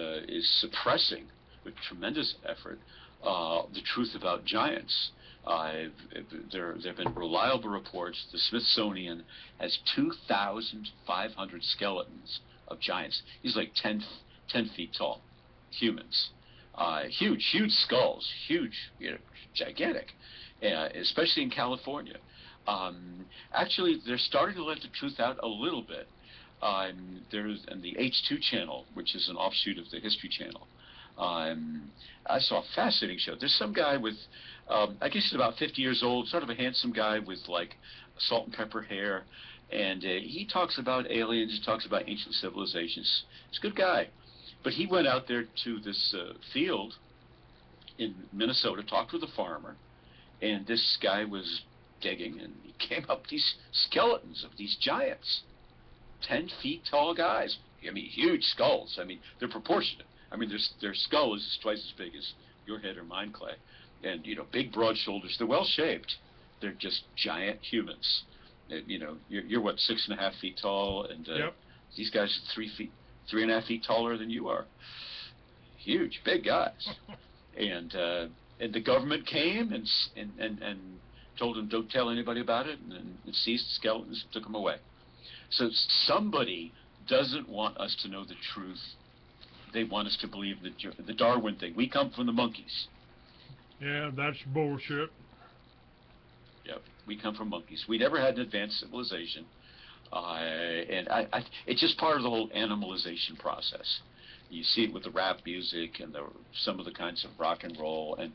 suppressing, with tremendous effort, the truth about giants. There have been reliable reports. The Smithsonian has 2,500 skeletons of giants. These are like 10 feet tall humans. Huge skulls, huge, gigantic, especially in California. Actually, they're starting to let the truth out a little bit. There's and the H2 channel, which is an offshoot of the History Channel. I saw a fascinating show. There's some guy with, I guess he's about 50 years old, sort of a handsome guy with like salt and pepper hair, and he talks about aliens. He talks about ancient civilizations. He's a good guy, but he went out there to this field in Minnesota, talked with a farmer, and this guy was digging, and he came up these skeletons of these giants, 10 feet tall guys. I mean, huge skulls. I mean, they're proportionate. I mean, their skull is twice as big as your head or mine, Clay, and big, broad shoulders. They're well shaped. They're just giant humans. You're what, 6.5 feet tall, and Yep. These guys are 3.5 feet taller than you are. Huge, big guys, and the government came and told them don't tell anybody about it, and seized the skeletons and took them away. So somebody doesn't want us to know the truth. They want us to believe the Darwin thing. We come from the monkeys. Yeah, that's bullshit. Yep, we come from monkeys. We never had an advanced civilization, and it's just part of the whole animalization process. You see it with the rap music and some of the kinds of rock and roll and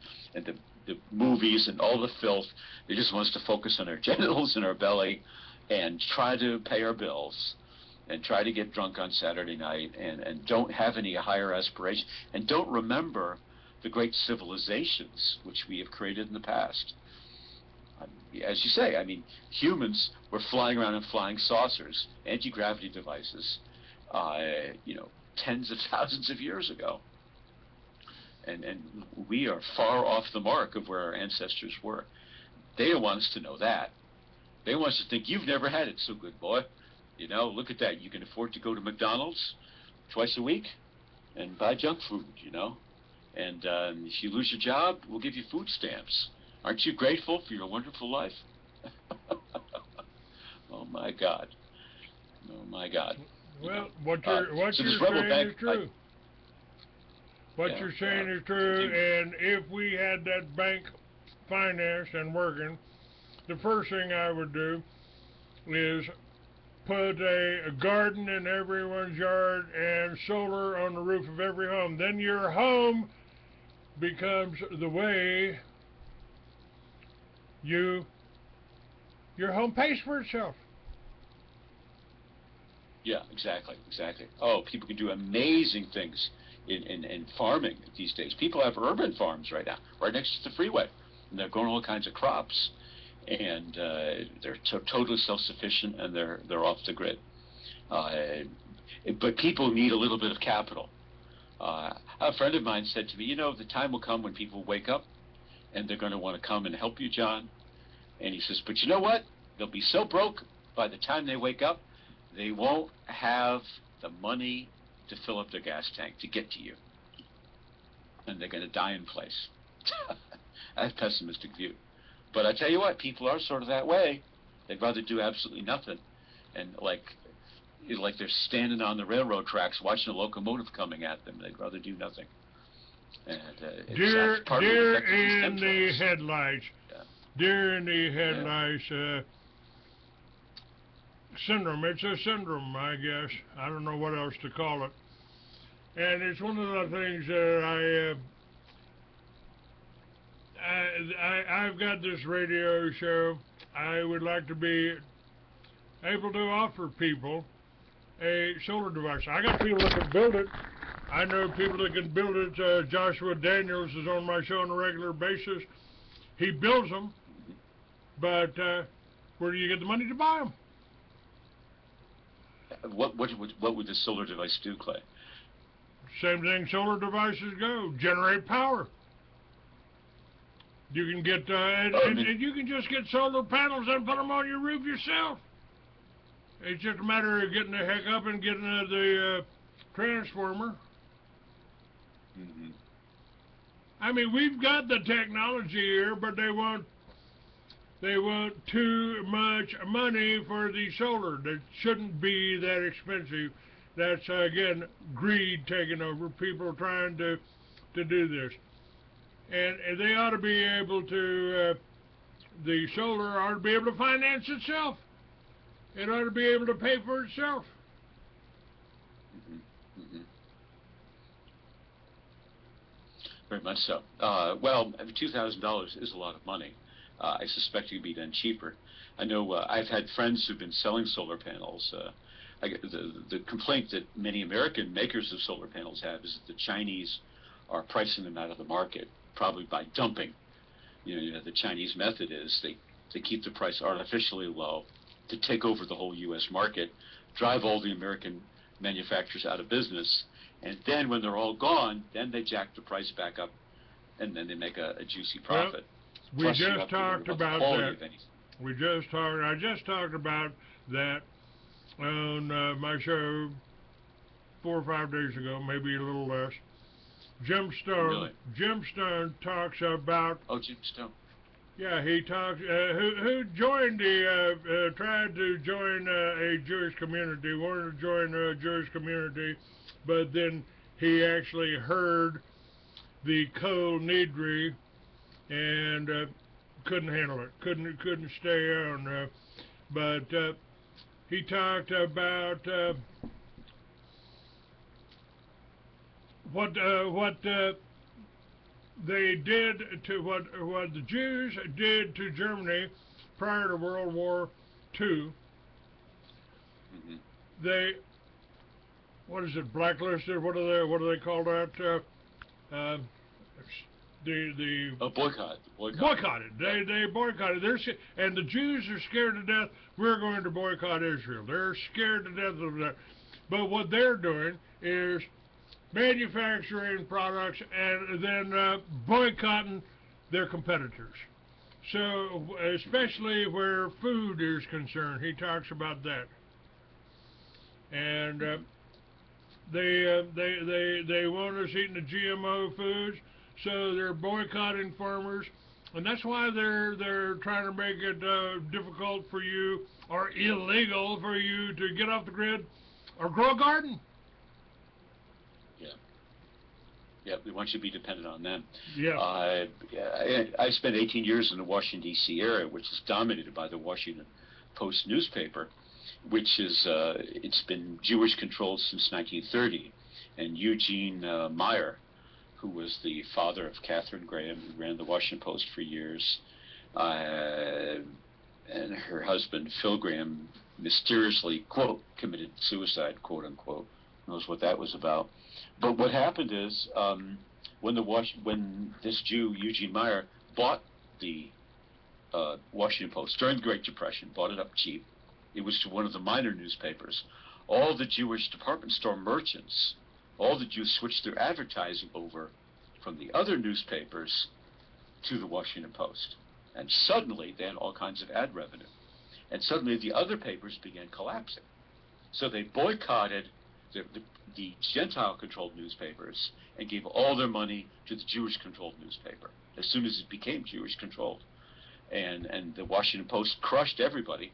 the movies and all the filth. They just want us to focus on our genitals and our belly and try to pay our bills and try to get drunk on Saturday night and don't have any higher aspiration and don't remember the great civilizations which we have created in the past. As you say, I mean, humans were flying around in flying saucers, anti-gravity devices, tens of thousands of years ago. And we are far off the mark of where our ancestors were. They don't want us to know that. They want us to think, you've never had it so good, boy. Look at that. You can afford to go to McDonald's twice a week and buy junk food, And if you lose your job, we'll give you food stamps. Aren't you grateful for your wonderful life? Oh, my God. Oh, my God. Well, what you're saying is true. What you're saying is true, and if we had that bank financed and working, the first thing I would do is put a garden in everyone's yard and solar on the roof of every home. Then your home becomes the way your home pays for itself. Yeah, exactly. Oh, people can do amazing things in farming these days. People have urban farms right now, right next to the freeway, and they're growing all kinds of crops, and they're totally self-sufficient, and they're off the grid. But people need a little bit of capital. A friend of mine said to me, the time will come when people wake up, and they're going to want to come and help you, John. And he says, but you know what? They'll be so broke by the time they wake up, they won't have the money to fill up their gas tank to get to you. And they're going to die in place. That's a pessimistic view. But I tell you what, people are sort of that way. They'd rather do absolutely nothing. And like they're standing on the railroad tracks watching a locomotive coming at them. They'd rather do nothing. And deer, that's partly deer affected these in the chemtrails. headlights. Yeah. Deer in the headlights syndrome. It's a syndrome, I guess. I don't know what else to call it. And it's one of the things that I've got this radio show. I would like to be able to offer people a solar device. I got people that can build it. I know people that can build it. Joshua Daniels is on my show on a regular basis. He builds them, but where do you get the money to buy them? What would the solar device do, Clay? Same thing solar devices go. Generate power. You can get, and you can just get solar panels and put them on your roof yourself. It's just a matter of getting the heck up and getting the transformer. Mm-hmm. I mean, we've got the technology here, but they want too much money for the solar. That shouldn't be that expensive. That's again greed taking over. People trying to do this, and they ought to be able to. The solar ought to be able to finance itself. It ought to be able to pay for itself. Mm-hmm. Mm-hmm. Very much so. Well, $2,000 is a lot of money. I suspect it could be done cheaper. I know I've had friends who've been selling solar panels. The complaint that many American makers of solar panels have is that the Chinese are pricing them out of the market, probably by dumping. You know, the Chinese method is they keep the price artificially low to take over the whole U.S. market, drive all the American manufacturers out of business, and then when they're all gone, then they jack the price back up, and then they make a juicy profit. We Plus, just talked about that. I just talked about that on my show 4 or 5 days ago, maybe a little less. Jim Stone. Really? Jim Stone talks about. Oh, Jim Stone. Yeah, he talks. Who joined tried to join a Jewish community, wanted to join a Jewish community, but then he actually heard the Kol Nidri and couldn't handle it. Couldn't stay on. But he talked about what they did to what the Jews did to Germany prior to World War II. Mm-hmm. They, what is it, blacklisted? What do they call that? Boycott. Boycotted. They boycotted. And the Jews are scared to death. We're going to boycott Israel. They're scared to death of that. But what they're doing is manufacturing products and then boycotting their competitors. So especially where food is concerned, he talks about that. And they want us eating the GMO foods, so they're boycotting farmers, and that's why they're trying to make it difficult for you or illegal for you to get off the grid or grow a garden. Yeah, they want you to be dependent on them. Yeah. I spent 18 years in the Washington, D.C. area, which is dominated by the Washington Post newspaper, which is, it's been Jewish-controlled since 1930. And Eugene Meyer, who was the father of Katharine Graham, who ran the Washington Post for years, and her husband, Phil Graham, mysteriously, quote, committed suicide, quote unquote. Who knows what that was about. But what happened is, when this Jew, Eugene Meyer, bought the Washington Post during the Great Depression, bought it up cheap, it was to one of the minor newspapers. All the Jewish department store merchants, all the Jews switched their advertising over from the other newspapers to the Washington Post. And suddenly they had all kinds of ad revenue. And suddenly the other papers began collapsing. So they boycotted the Gentile-controlled newspapers and gave all their money to the Jewish-controlled newspaper as soon as it became Jewish-controlled. And the Washington Post crushed everybody.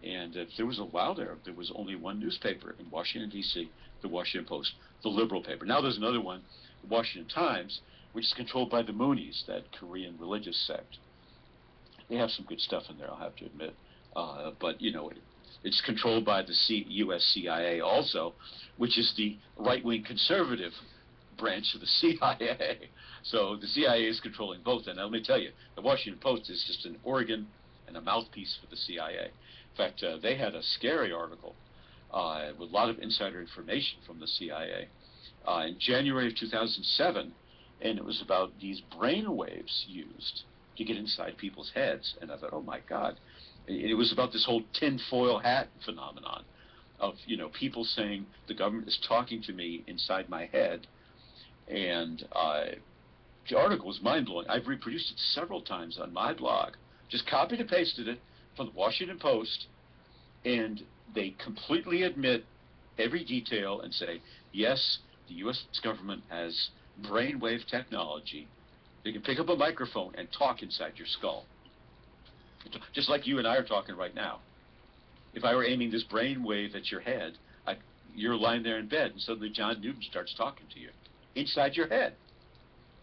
And there was a while there was only one newspaper in Washington, D.C., the Washington Post, the liberal paper. Now there's another one the Washington Times, which is controlled by the Moonies, that Korean religious sect. They have some good stuff in there, I'll have to admit. But, you know, it's controlled by the U.S. CIA also, which is the right-wing conservative branch of the CIA. So the CIA is controlling both. And let me tell you, the Washington Post is just an organ and a mouthpiece for the CIA. In fact, they had a scary article with a lot of insider information from the CIA in January of 2007, and it was about these brain waves used to get inside people's heads. And I thought, oh my God. It was about this whole tinfoil hat phenomenon of, you know, people saying the government is talking to me inside my head. And the article was mind-blowing. I've reproduced it several times on my blog. Just copied and pasted it from the Washington Post, and they completely admit every detail and say, yes, the U.S. government has brainwave technology. They can pick up a microphone and talk inside your skull. Just like you and I are talking right now. If I were aiming this brainwave at your head, you're lying there in bed, and suddenly John Newton starts talking to you inside your head.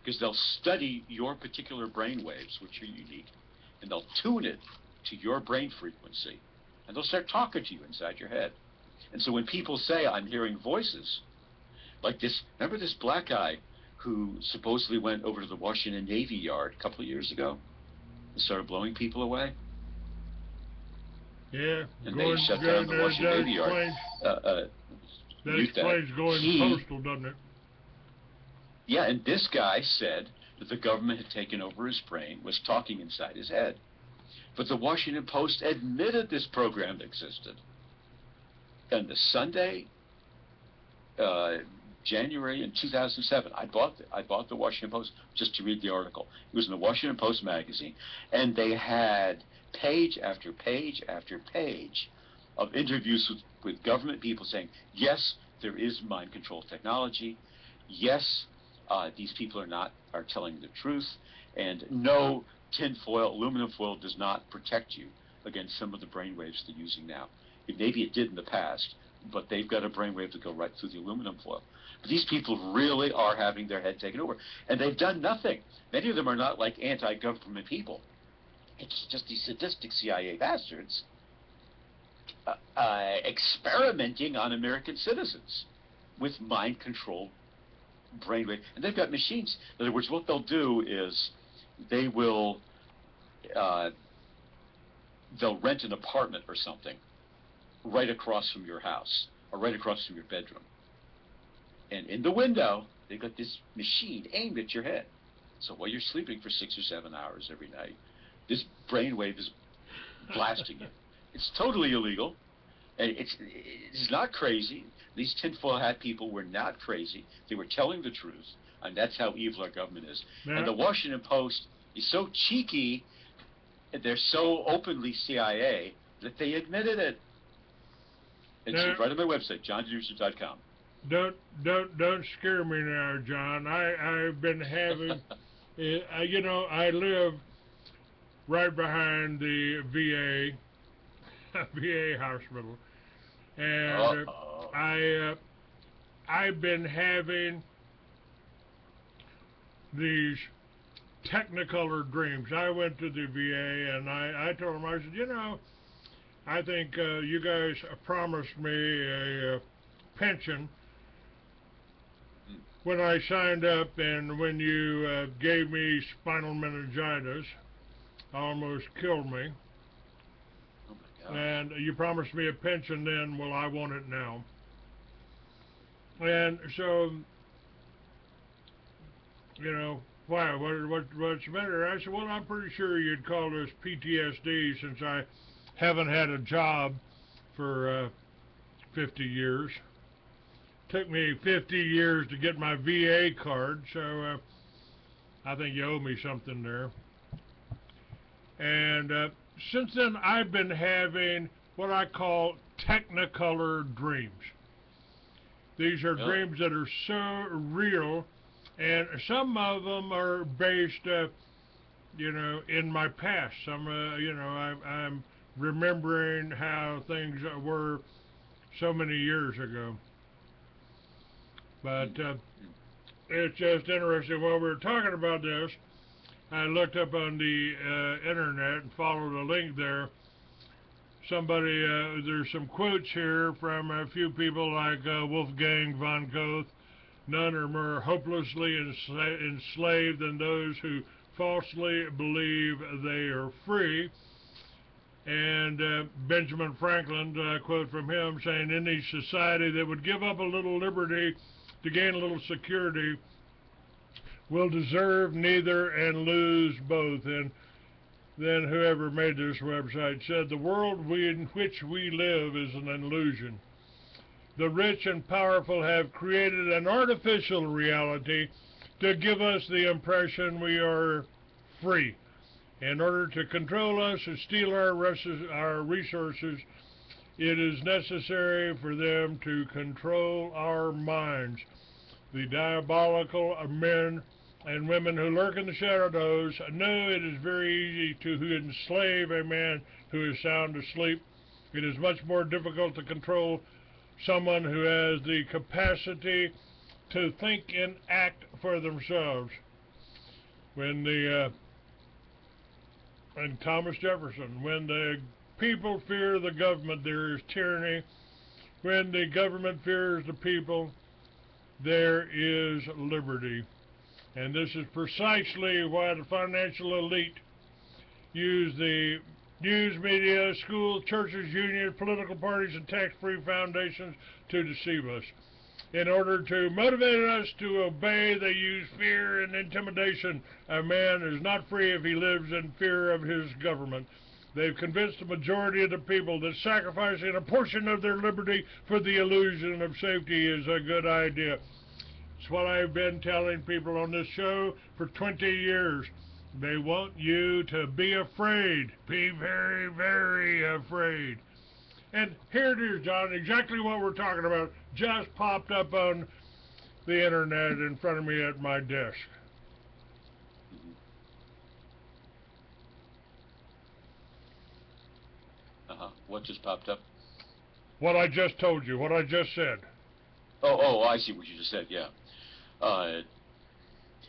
Because they'll study your particular brain waves, which are unique, and they'll tune it to your brain frequency, and they'll start talking to you inside your head. And so when people say, I'm hearing voices, like this, remember this black guy who supposedly went over to the Washington Navy Yard a couple of years ago and started blowing people away? Yeah, and they shut down the Washington Navy Yard. That explains going postal, doesn't it? Yeah, and this guy said that the government had taken over his brain, was talking inside his head. But the Washington Post admitted this program existed. And the Sunday, January in 2007, I bought the Washington Post just to read the article. It was in the Washington Post magazine, and they had page after page after page of interviews with government people saying, yes, there is mind control technology. Yes, these people are telling the truth, and no, tinfoil, aluminum foil does not protect you against some of the brain waves they're using now. Maybe it did in the past, but they've got a brainwave to go right through the aluminum foil. But these people really are having their head taken over, and they've done nothing. Many of them are not like anti-government people. It's just these sadistic CIA bastards experimenting on American citizens with mind-controlled brainwave. And they've got machines. In other words, what they'll do is they will they'll rent an apartment or something right across from your house or right across from your bedroom. And in the window, they've got this machine aimed at your head. So while you're sleeping for 6 or 7 hours every night, this brainwave is blasting you. It's totally illegal. And it's not crazy. These tinfoil hat people were not crazy. They were telling the truth. And that's how evil our government is. Yeah. And the Washington Post is so cheeky, they're so openly CIA, that they admitted it. It's right on my website, johndenugent.com. Don't scare me now, John. I've been having, you know, I live right behind the VA hospital, and I've been having these technicolor dreams. I went to the VA and I told them, I said, you know, I think you guys promised me a pension when I signed up, and when you gave me spinal meningitis, almost killed me. Oh my God. And you promised me a pension then, well, I want it now. And so, you know, why? What's better? I said, well, I'm pretty sure you'd call this PTSD since I haven't had a job for 50 years. Took me 50 years to get my VA card, so I think you owe me something there. And since then, I've been having what I call technicolor dreams. These are dreams that are so real, and some of them are based, you know, in my past. Some, you know, I'm remembering how things were so many years ago. But it's just interesting. While we were talking about this, I looked up on the internet and followed a link there. Somebody, there's some quotes here from a few people like Wolfgang von Goethe. None are more hopelessly enslaved than those who falsely believe they are free. And Benjamin Franklin, a quote from him, saying, any society that would give up a little liberty to gain a little security will deserve neither and lose both. And then whoever made this website said, the world in which we live is an illusion. The rich and powerful have created an artificial reality to give us the impression we are free. In order to control us and steal our resources, it is necessary for them to control our minds. The diabolical men and women who lurk in the shadows know it is very easy to enslave a man who is sound asleep. It is much more difficult to control someone who has the capacity to think and act for themselves. And Thomas Jefferson, when the people fear the government, there is tyranny. When the government fears the people, there is liberty. And this is precisely why the financial elite use the news media, schools, churches, unions, political parties, and tax-free foundations to deceive us. In order to motivate us to obey, they use fear and intimidation. A man is not free if he lives in fear of his government. They've convinced the majority of the people that sacrificing a portion of their liberty for the illusion of safety is a good idea. It's what I've been telling people on this show for 20 years. They want you to be afraid. Be very, very afraid. And here it is, John, exactly what we're talking about just popped up on the internet in front of me at my desk. What just popped up? What I just told you, what I just said. Oh, I see what you just said, yeah.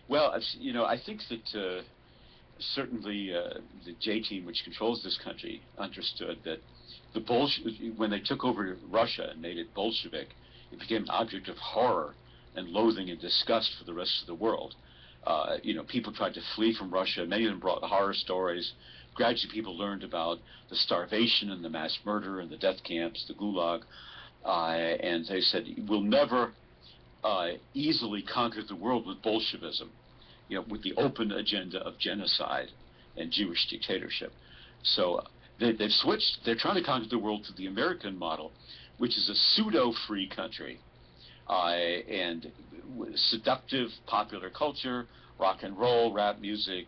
Well, I think that certainly the J-team, which controls this country, understood that when they took over Russia and made it Bolshevik, it became an object of horror and loathing and disgust for the rest of the world. People tried to flee from Russia. Many of them brought horror stories. Gradually, people learned about the starvation and the mass murder and the death camps, the Gulag, and they said, we'll never easily conquer the world with Bolshevism, with the open agenda of genocide and Jewish dictatorship. So they've switched. They're trying to conquer the world through the American model, which is a pseudo-free country, and seductive popular culture, rock and roll, rap music,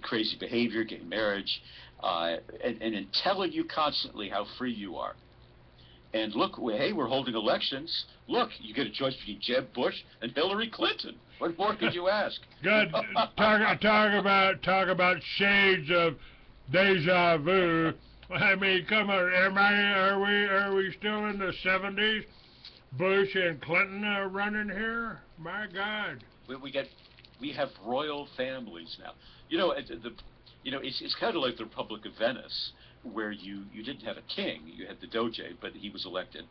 crazy behavior, gay marriage, and telling you constantly how free you are. And look, hey, we're holding elections. Look, you get a choice between Jeb Bush and Hillary Clinton. What more could you ask? Good. Talk about shades of deja vu. I mean, come on. Are we still in the 70s? Bush and Clinton are running here. My God. We have royal families now. It's kind of like the Republic of Venice, where you didn't have a king. You had the Doge, but he was elected.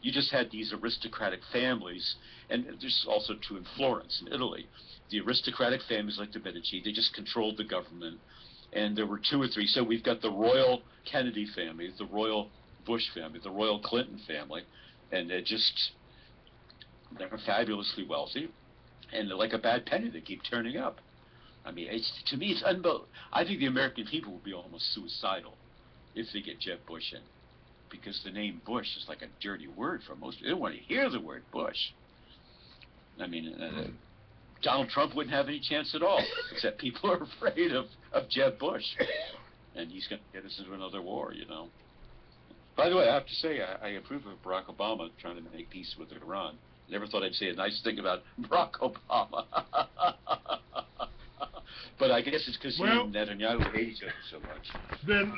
You just had these aristocratic families, and this is also true in Florence, in Italy. The aristocratic families like the Medici, they just controlled the government, and there were 2 or 3. So we've got the royal Kennedy family, the royal Bush family, the royal Clinton family, and they're fabulously wealthy, and they're like a bad penny. They keep turning up. I mean, to me, it's unbelievable. I think the American people will be almost suicidal if they get Jeb Bush in, because the name Bush is like a dirty word for most people. They don't want to hear the word Bush. I mean, Donald Trump wouldn't have any chance at all, except people are afraid of Jeb Bush, and he's going to get us into another war, By the way, I have to say, I approve of Barack Obama trying to make peace with Iran. Never thought I'd say a nice thing about Barack Obama. But I guess it's because he and Netanyahu hate each other so much. Then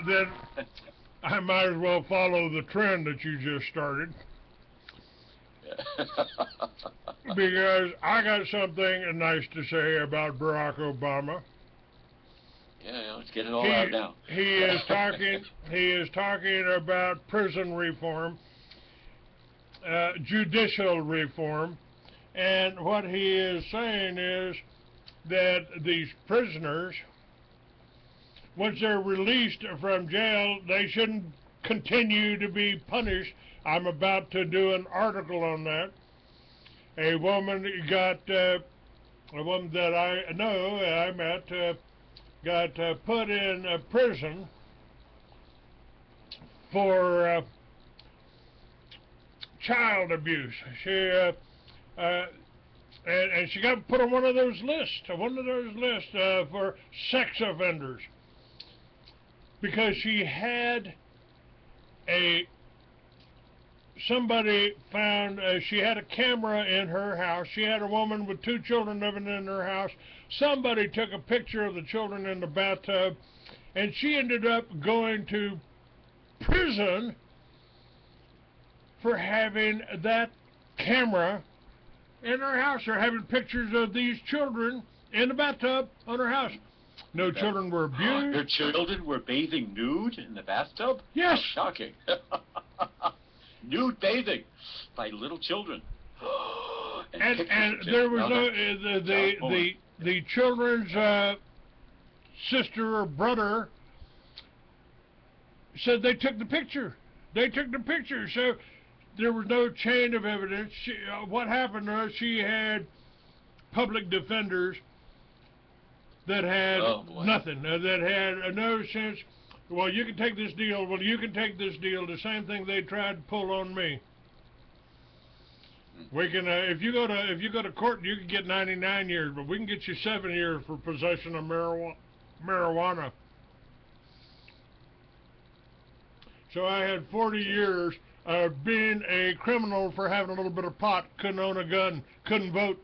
I might as well follow the trend that you just started. because I got something nice to say about Barack Obama. Yeah, let's get it all out now. He is talking. He is talking about prison reform, judicial reform, and what he is saying is that these prisoners, once they're released from jail, they shouldn't continue to be punished. I'm about to do an article on that. A woman that I know, I met, got put in prison for child abuse. And she got put on one of those lists, for sex offenders, because she had somebody found she had a camera in her house. She had a woman with 2 children living in her house. Somebody took a picture of the children in the bathtub, and she ended up going to prison for having that camera in her house, or having pictures of these children in the bathtub on her house. No children were abused. Her children were bathing nude in the bathtub? Yes. How shocking. Nude bathing by little children. and there was no the children's sister or brother said they took the picture. So there was no chain of evidence. What happened was she had public defenders that had nothing, that had no sense. Well, you can take this deal. Well, you can take this deal. The same thing they tried to pull on me. We can, if you go to court, you can get 99 years, but we can get you 7 years for possession of marijuana. So I had 40 years of being a criminal for having a little bit of pot. Couldn't own a gun. Couldn't vote.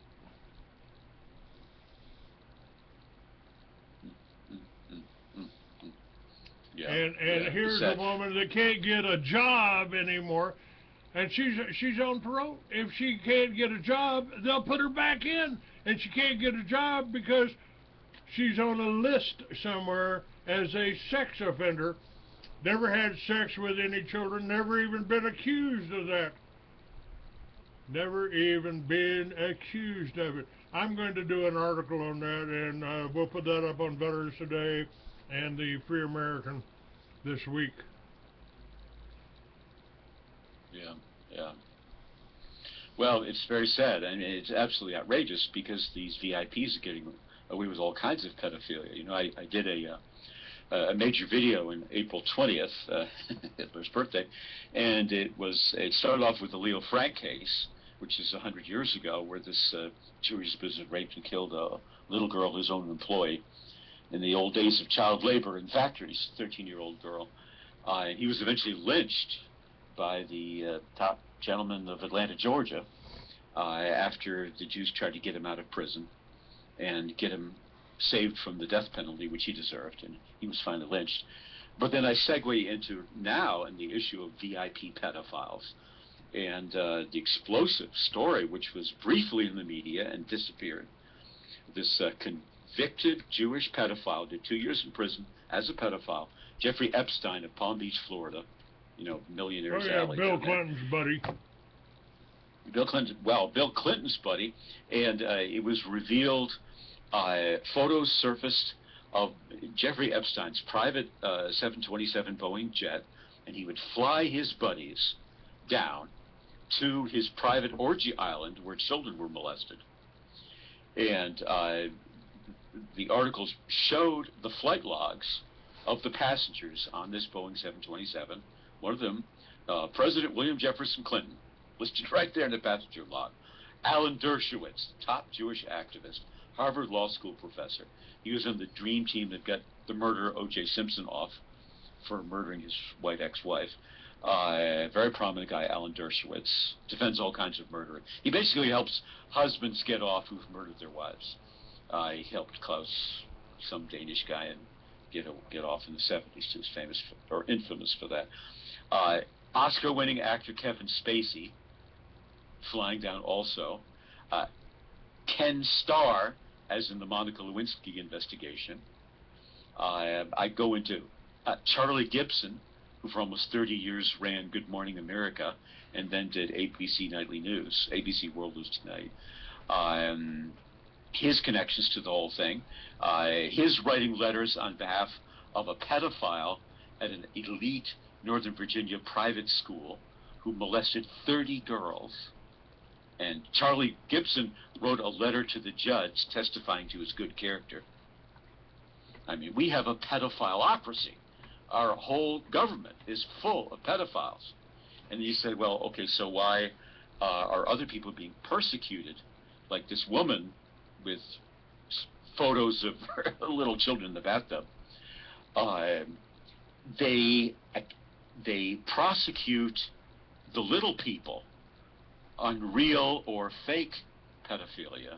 Yeah, and here's a woman that can't get a job anymore, and she's on parole. If she can't get a job, they'll put her back in, and she can't get a job because she's on a list somewhere as a sex offender. Never had sex with any children, never even been accused of that. Never even been accused of it. I'm going to do an article on that, and we'll put that up on Veterans Today and the Free American this week. Yeah. Well, it's very sad. I mean, it's absolutely outrageous because these VIPs are getting away with all kinds of pedophilia. You know, I did a major video in April 20th, Hitler's birthday, and it started off with the Leo Frank case, which is 100 years ago, where this Jewish business raped and killed a little girl, his own employee, in the old days of child labor in factories, 13-year-old girl. And he was eventually lynched by the top gentleman of Atlanta, Georgia, after the Jews tried to get him out of prison and get him saved from the death penalty, which he deserved, and he was finally lynched. But then I segue into now and the issue of VIP pedophiles and the explosive story, which was briefly in the media and disappeared. This convicted Jewish pedophile did 2 years in prison as a pedophile, Jeffrey Epstein of Palm Beach, Florida, you know, millionaire's alley. Bill Clinton's buddy. Bill Clinton's buddy, and it was revealed, photos surfaced of Jeffrey Epstein's private 727 Boeing jet, and he would fly his buddies down to his private orgy island where children were molested. And the articles showed the flight logs of the passengers on this Boeing 727. One of them, President William Jefferson Clinton, listed right there in the passenger log. Alan Dershowitz, top Jewish activist, Harvard Law School professor. He was in the dream team that got the murderer O.J. Simpson off for murdering his white ex-wife. Very prominent guy, Alan Dershowitz, defends all kinds of murder. He basically helps husbands get off who've murdered their wives. He helped Klaus, some Danish guy, and get off in the 70s. He was famous infamous for that. Oscar-winning actor Kevin Spacey flying down also. Ken Starr, as in the Monica Lewinsky investigation. I go into Charlie Gibson, who for almost 30 years ran Good Morning America and then did ABC Nightly News, ABC World News Tonight. His connections to the whole thing, his writing letters on behalf of a pedophile at an elite Northern Virginia private school who molested 30 girls. And Charlie Gibson wrote a letter to the judge testifying to his good character. I mean, we have a pedophileocracy. Our whole government is full of pedophiles. And you say, well, okay, so why are other people being persecuted? Like this woman with photos of little children in the bathtub. They prosecute the little people on real or fake pedophilia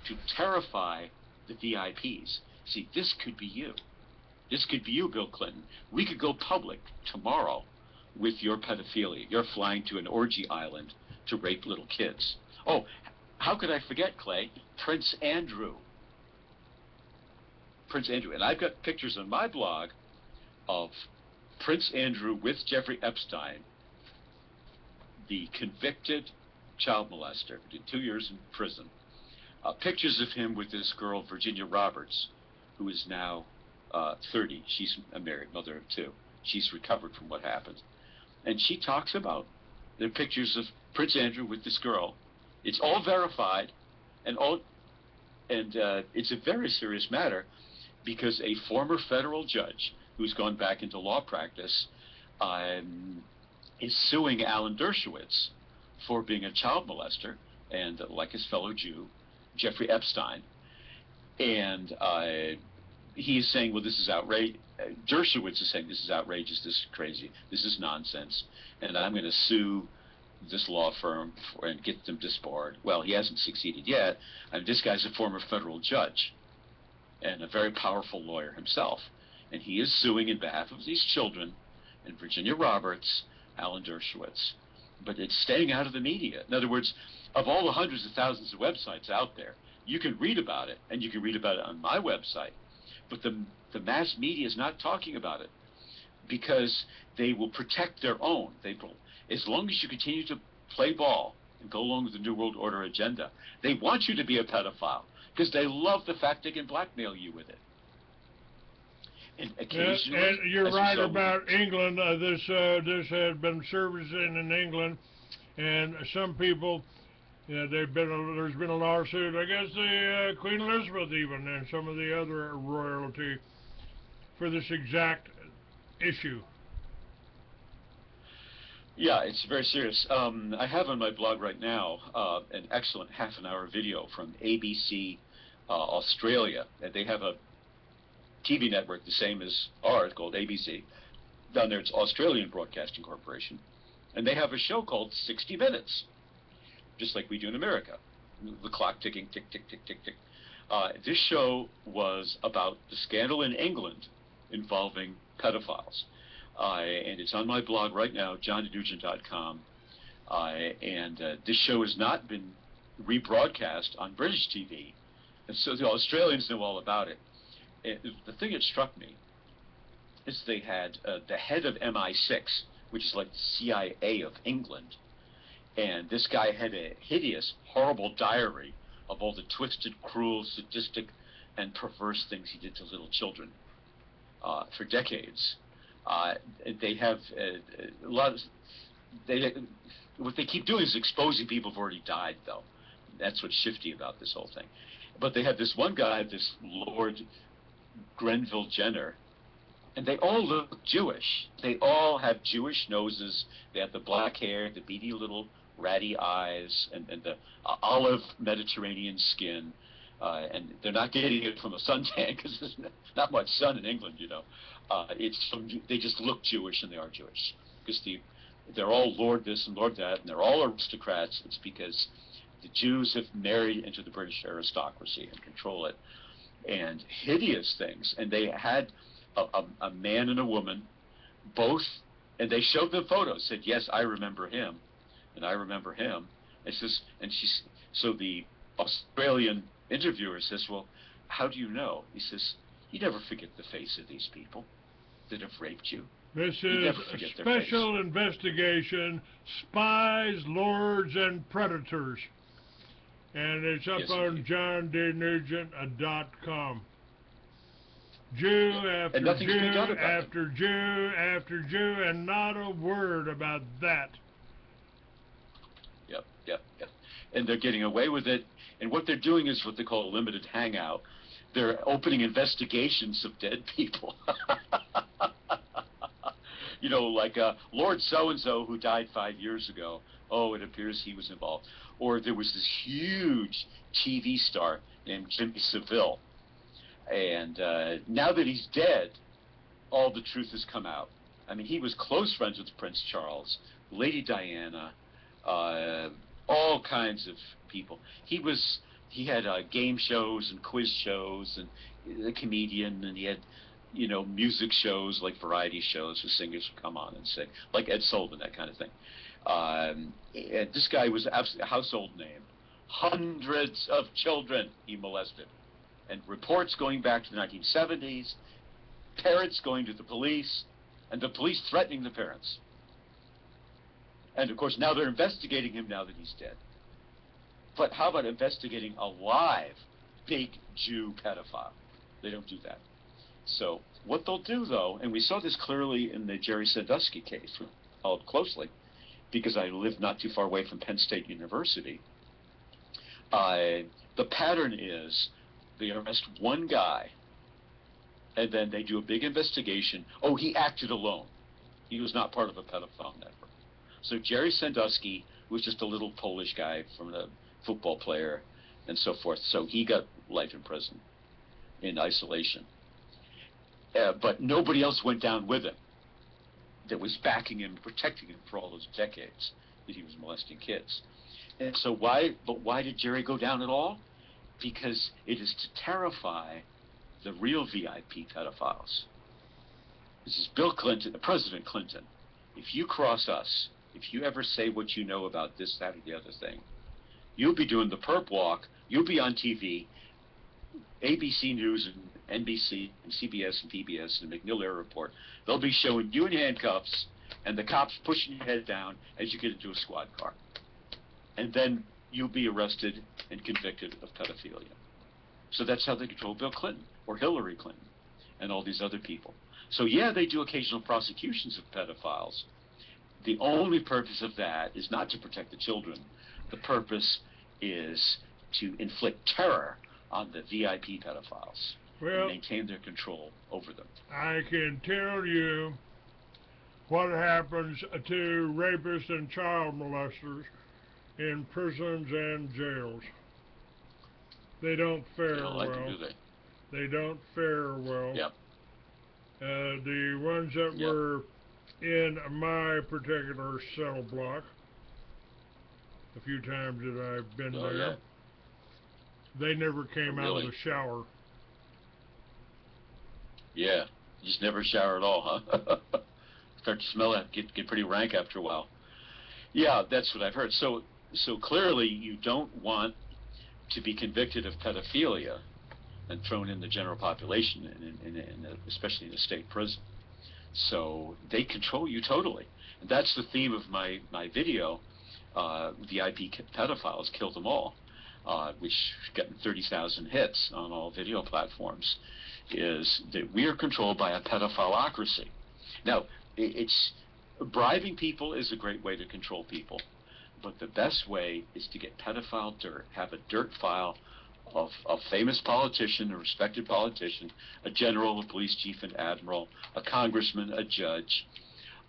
to terrify the VIPs. See, this could be you. This could be you, Bill Clinton. We could go public tomorrow with your pedophilia. You're flying to an orgy island to rape little kids. Oh, how could I forget, Clay? Prince Andrew. Prince Andrew. And I've got pictures on my blog of Prince Andrew with Jeffrey Epstein, the convicted child molester, did 2 years in prison. Pictures of him with this girl, Virginia Roberts, who is now 30. She's a married mother of 2. She's recovered from what happened. And she talks about the pictures of Prince Andrew with this girl. It's all verified, and it's a very serious matter because a former federal judge who's gone back into law practice is suing Alan Dershowitz for being a child molester, and like his fellow Jew, Jeffrey Epstein. And he's saying, well, this is outrageous. Dershowitz is saying, this is outrageous, this is crazy, this is nonsense, and I'm going to sue this law firm and get them disbarred. Well, he hasn't succeeded yet. I mean, this guy's a former federal judge and a very powerful lawyer himself, and he is suing in behalf of these children and Virginia Roberts, Alan Dershowitz. But it's staying out of the media. In other words, of all the hundreds of thousands of websites out there, you can read about it, and you can read about it on my website, but the mass media is not talking about it because they will protect their own. As long as you continue to play ball and go along with the New World Order agenda, they want you to be a pedophile because they love the fact they can blackmail you with it. And occasionally, and you're right about England. This had been servicing in England, and some people, there's been a lawsuit. I guess the Queen Elizabeth even, and some of the other royalty, for this exact issue. Yeah, it's very serious. I have on my blog right now an excellent half-an-hour video from ABC Australia. They have a TV network the same as ours called ABC. Down there it's Australian Broadcasting Corporation. And they have a show called 60 Minutes, just like we do in America. The clock ticking, tick, tick, tick, tick, tick. This show was about the scandal in England involving pedophiles. And it's on my blog right now, johndenugent.com. And this show has not been rebroadcast on British TV. And so the Australians know all about it. And the thing that struck me is they had the head of MI6, which is like the CIA of England. And this guy had a hideous, horrible diary of all the twisted, cruel, sadistic, and perverse things he did to little children for decades. They have a lot of... what they keep doing is exposing people who've already died, though. That's what's shifty about this whole thing. But they have this one guy, this Lord Grenville Jenner, and they all look Jewish. They all have Jewish noses. They have the black hair, the beady little ratty eyes, and the olive Mediterranean skin. And they're not getting it from a suntan because there's not much sun in England, you know. They just look Jewish, and they are Jewish because they're all Lord this and Lord that, and they're all aristocrats. It's because the Jews have married into the British aristocracy and control it, and hideous things. And they had a man and a woman, both, and they showed them photos. Said, "Yes, I remember him, and I remember him." It says, and so the Australian interviewer says, well, how do you know? He says, you never forget the face of these people that have raped you. This You is never a forget their special investigation, spies, lords, and predators. And it's up Yes, on indeed. JohnDeNugent.com. Jew after And nothing's being done Jew about them. after Jew after Jew, and not a word about that. Yep. And they're getting away with it. And what they're doing is what they call a limited hangout. They're opening investigations of dead people. You know, like Lord so-and-so who died 5 years ago. Oh, it appears he was involved. Or there was this huge TV star named Jimmy Savile. And now that he's dead, all the truth has come out. I mean, he was close friends with Prince Charles, Lady Diana, all kinds of people. He had game shows and quiz shows, and a comedian, and he had, you know, music shows like variety shows where singers would come on and sing, like Ed Sullivan, that kind of thing. And this guy was absolutely a household name. Hundreds of children he molested, and reports going back to the 1970s. Parents going to the police, and the police threatening the parents. And of course now they're investigating him now that he's dead. But how about investigating a live big Jew pedophile? They don't do that. So what they'll do, though, and we saw this clearly in the Jerry Sandusky case, we followed closely, because I live not too far away from Penn State University. The pattern is they arrest one guy, and then they do a big investigation. Oh, he acted alone. He was not part of a pedophile network. So Jerry Sandusky was just a little Polish guy from a football player and so forth. So he got life in prison in isolation. But nobody else went down with him that was backing him, protecting him for all those decades that he was molesting kids. And so why did Jerry go down at all? Because it is to terrify the real VIP pedophiles. This is Bill Clinton, President Clinton. If you cross us, if you ever say what you know about this, that, or the other thing, you'll be doing the perp walk, you'll be on TV, ABC News and NBC and CBS and PBS and McNeil Air Report. They'll be showing you in handcuffs and the cops pushing your head down as you get into a squad car. And then you'll be arrested and convicted of pedophilia. So that's how they control Bill Clinton or Hillary Clinton and all these other people. So yeah, they do occasional prosecutions of pedophiles. The only purpose of that is not to protect the children. The purpose is to inflict terror on the VIP pedophiles and maintain their control over them. I can tell you what happens to rapists and child molesters in prisons and jails. They don't fare well. Like them, do they? They don't fare well. Yep. The ones that were in my particular cell block, a few times that I've been there, they never came out of the shower. Yeah, you just never shower at all, huh? Start to smell that, get pretty rank after a while. Yeah, that's what I've heard. So clearly you don't want to be convicted of pedophilia and thrown in the general population, especially in a state prison. So they control you totally. And that's the theme of my video, VIP pedophiles, kill them all, which got 30,000 hits on all video platforms, is that we are controlled by a pedophilocracy. Now, it's bribing people is a great way to control people, but the best way is to get pedophile dirt, have a dirt file of a famous politician, a respected politician, a general, a police chief, an admiral, a congressman, a judge,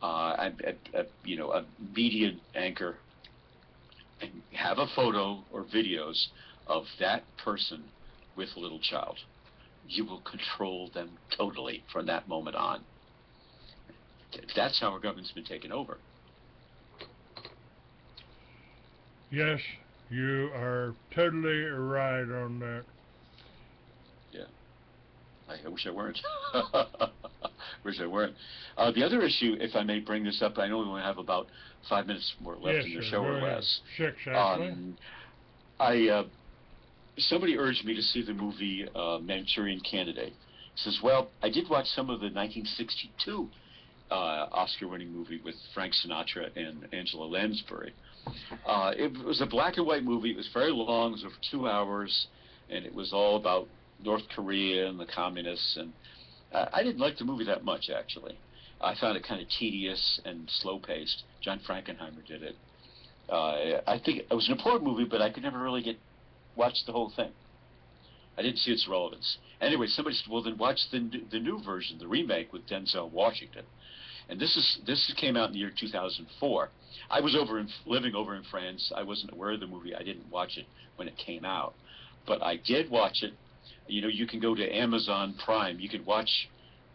a media anchor, and have a photo or videos of that person with a little child. You will control them totally from that moment on. That's how our government's been taken over. Yes, you are totally right on that. Yeah. I wish I weren't. wish I weren't. The other issue, if I may bring this up, I know we only have about 5 minutes more left Yes, in the sir. show Go or ahead. less. 6, actually. Somebody urged me to see the movie Manchurian Candidate. He says, well, I did watch some of the 1962 Oscar-winning movie with Frank Sinatra and Angela Lansbury. It was a black and white movie. It was very long. It was over 2 hours, and it was all about North Korea and the communists. And I didn't like the movie that much, actually. I found it kind of tedious and slow-paced. John Frankenheimer did it. I think it was an important movie, but I could never really watch the whole thing. I didn't see its relevance. Anyway, somebody said, well, then watch the new version, the remake with Denzel Washington. And this came out in the year 2004. I was living over in France. I wasn't aware of the movie. I didn't watch it when it came out. But I did watch it. You know, you can go to Amazon Prime. You can't watch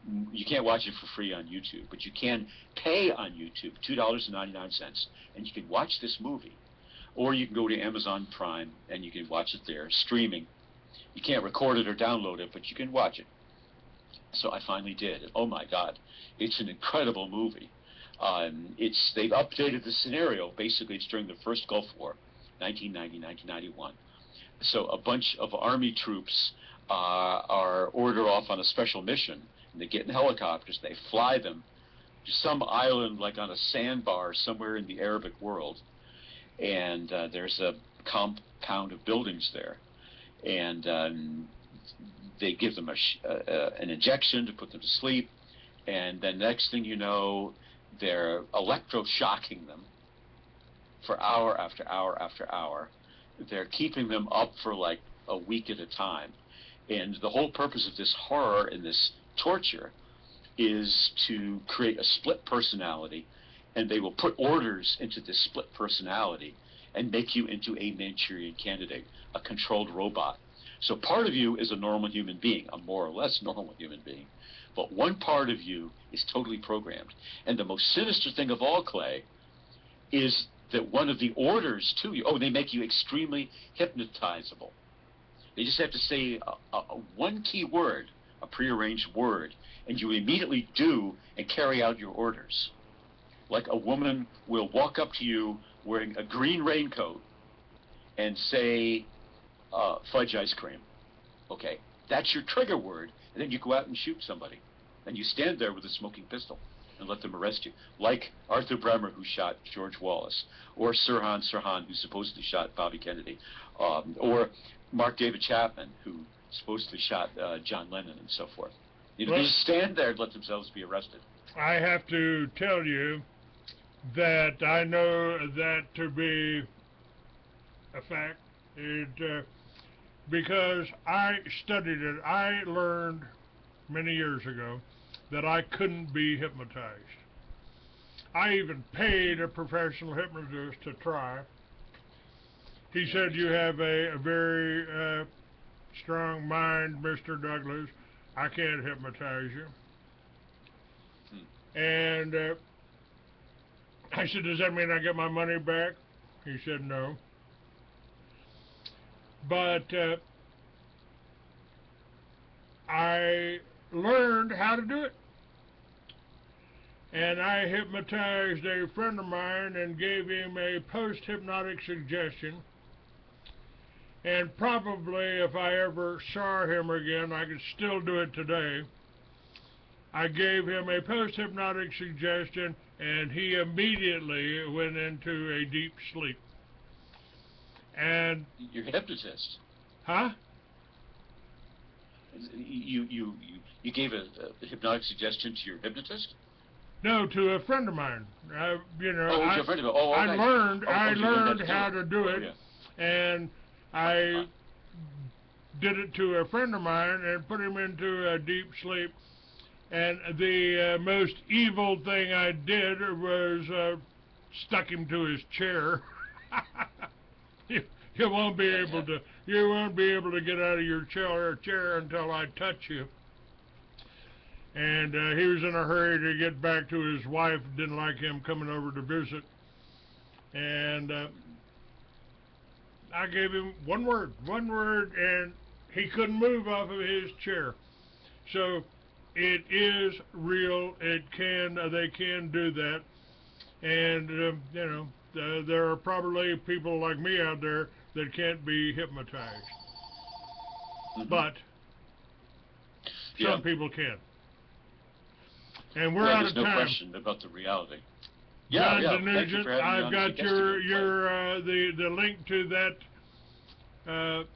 it for free on YouTube, but you can pay on YouTube, $2.99, and you can watch this movie. Or you can go to Amazon Prime, and you can watch it there, streaming. You can't record it or download it, but you can watch it. So I finally did. And oh my God, it's an incredible movie. They've updated the scenario. Basically, it's during the first Gulf War, 1990, 1991. So a bunch of Army troops are ordered off on a special mission, and they get in helicopters. They fly them to some island, like on a sandbar somewhere in the Arabic world. And there's a compound of buildings there. And they give them an injection to put them to sleep, and then next thing you know, they're electroshocking them for hour after hour after hour. They're keeping them up for like a week at a time. And the whole purpose of this horror and this torture is to create a split personality, and they will put orders into this split personality and make you into a Manchurian Candidate, a controlled robot. So part of you is a normal human being, a more or less normal human being, but one part of you is totally programmed. And the most sinister thing of all, Clay, is that one of the orders to you, they make you extremely hypnotizable. They just have to say one key word, a prearranged word, and you immediately do and carry out your orders. Like a woman will walk up to you wearing a green raincoat and say, fudge ice cream. Okay, that's your trigger word, and then you go out and shoot somebody. And you stand there with a smoking pistol and let them arrest you. Like Arthur Bremer, who shot George Wallace, or Sirhan Sirhan, who supposedly shot Bobby Kennedy, or Mark David Chapman, who supposedly shot John Lennon, and so forth. You know, they just stand there and let themselves be arrested. I have to tell you that I know that to be a fact. Because I studied it. I learned many years ago that I couldn't be hypnotized. I even paid a professional hypnotist to try. He said, you have a very strong mind, Mr. Douglas. I can't hypnotize you. And I said, does that mean I get my money back? He said, no. But I learned how to do it. And I hypnotized a friend of mine and gave him a post-hypnotic suggestion. And probably if I ever saw him again, I could still do it today. I gave him a post-hypnotic suggestion, and he immediately went into a deep sleep. And your hypnotist? Huh? You gave a hypnotic suggestion to your hypnotist? No, to a friend of mine. I learned how to do it, and I did it to a friend of mine and put him into a deep sleep. And the most evil thing I did was stuck him to his chair. You won't be able to get out of your chair until I touch you. And he was in a hurry to get back to his wife. Didn't like him coming over to visit. And I gave him one word, and he couldn't move off of his chair. So it is real. It can, they can do that. And, you know, there are probably people like me out there that can't be hypnotized. But some people can. And we're out of there's time. no question about the reality. John Thank you DeNugent, for having me I've on got as a guest again. the link to that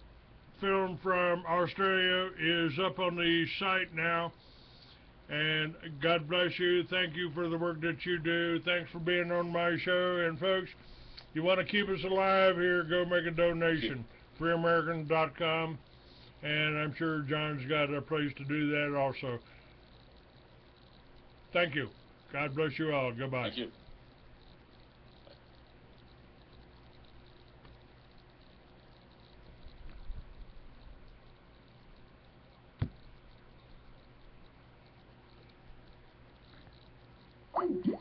film from Australia is up on the site now. And God bless you. Thank you for the work that you do. Thanks for being on my show. And folks, you want to keep us alive here, go make a donation. freeamerican.com. And I'm sure John's got a place to do that also. Thank you. God bless you all. Goodbye. Thank you. Thank you.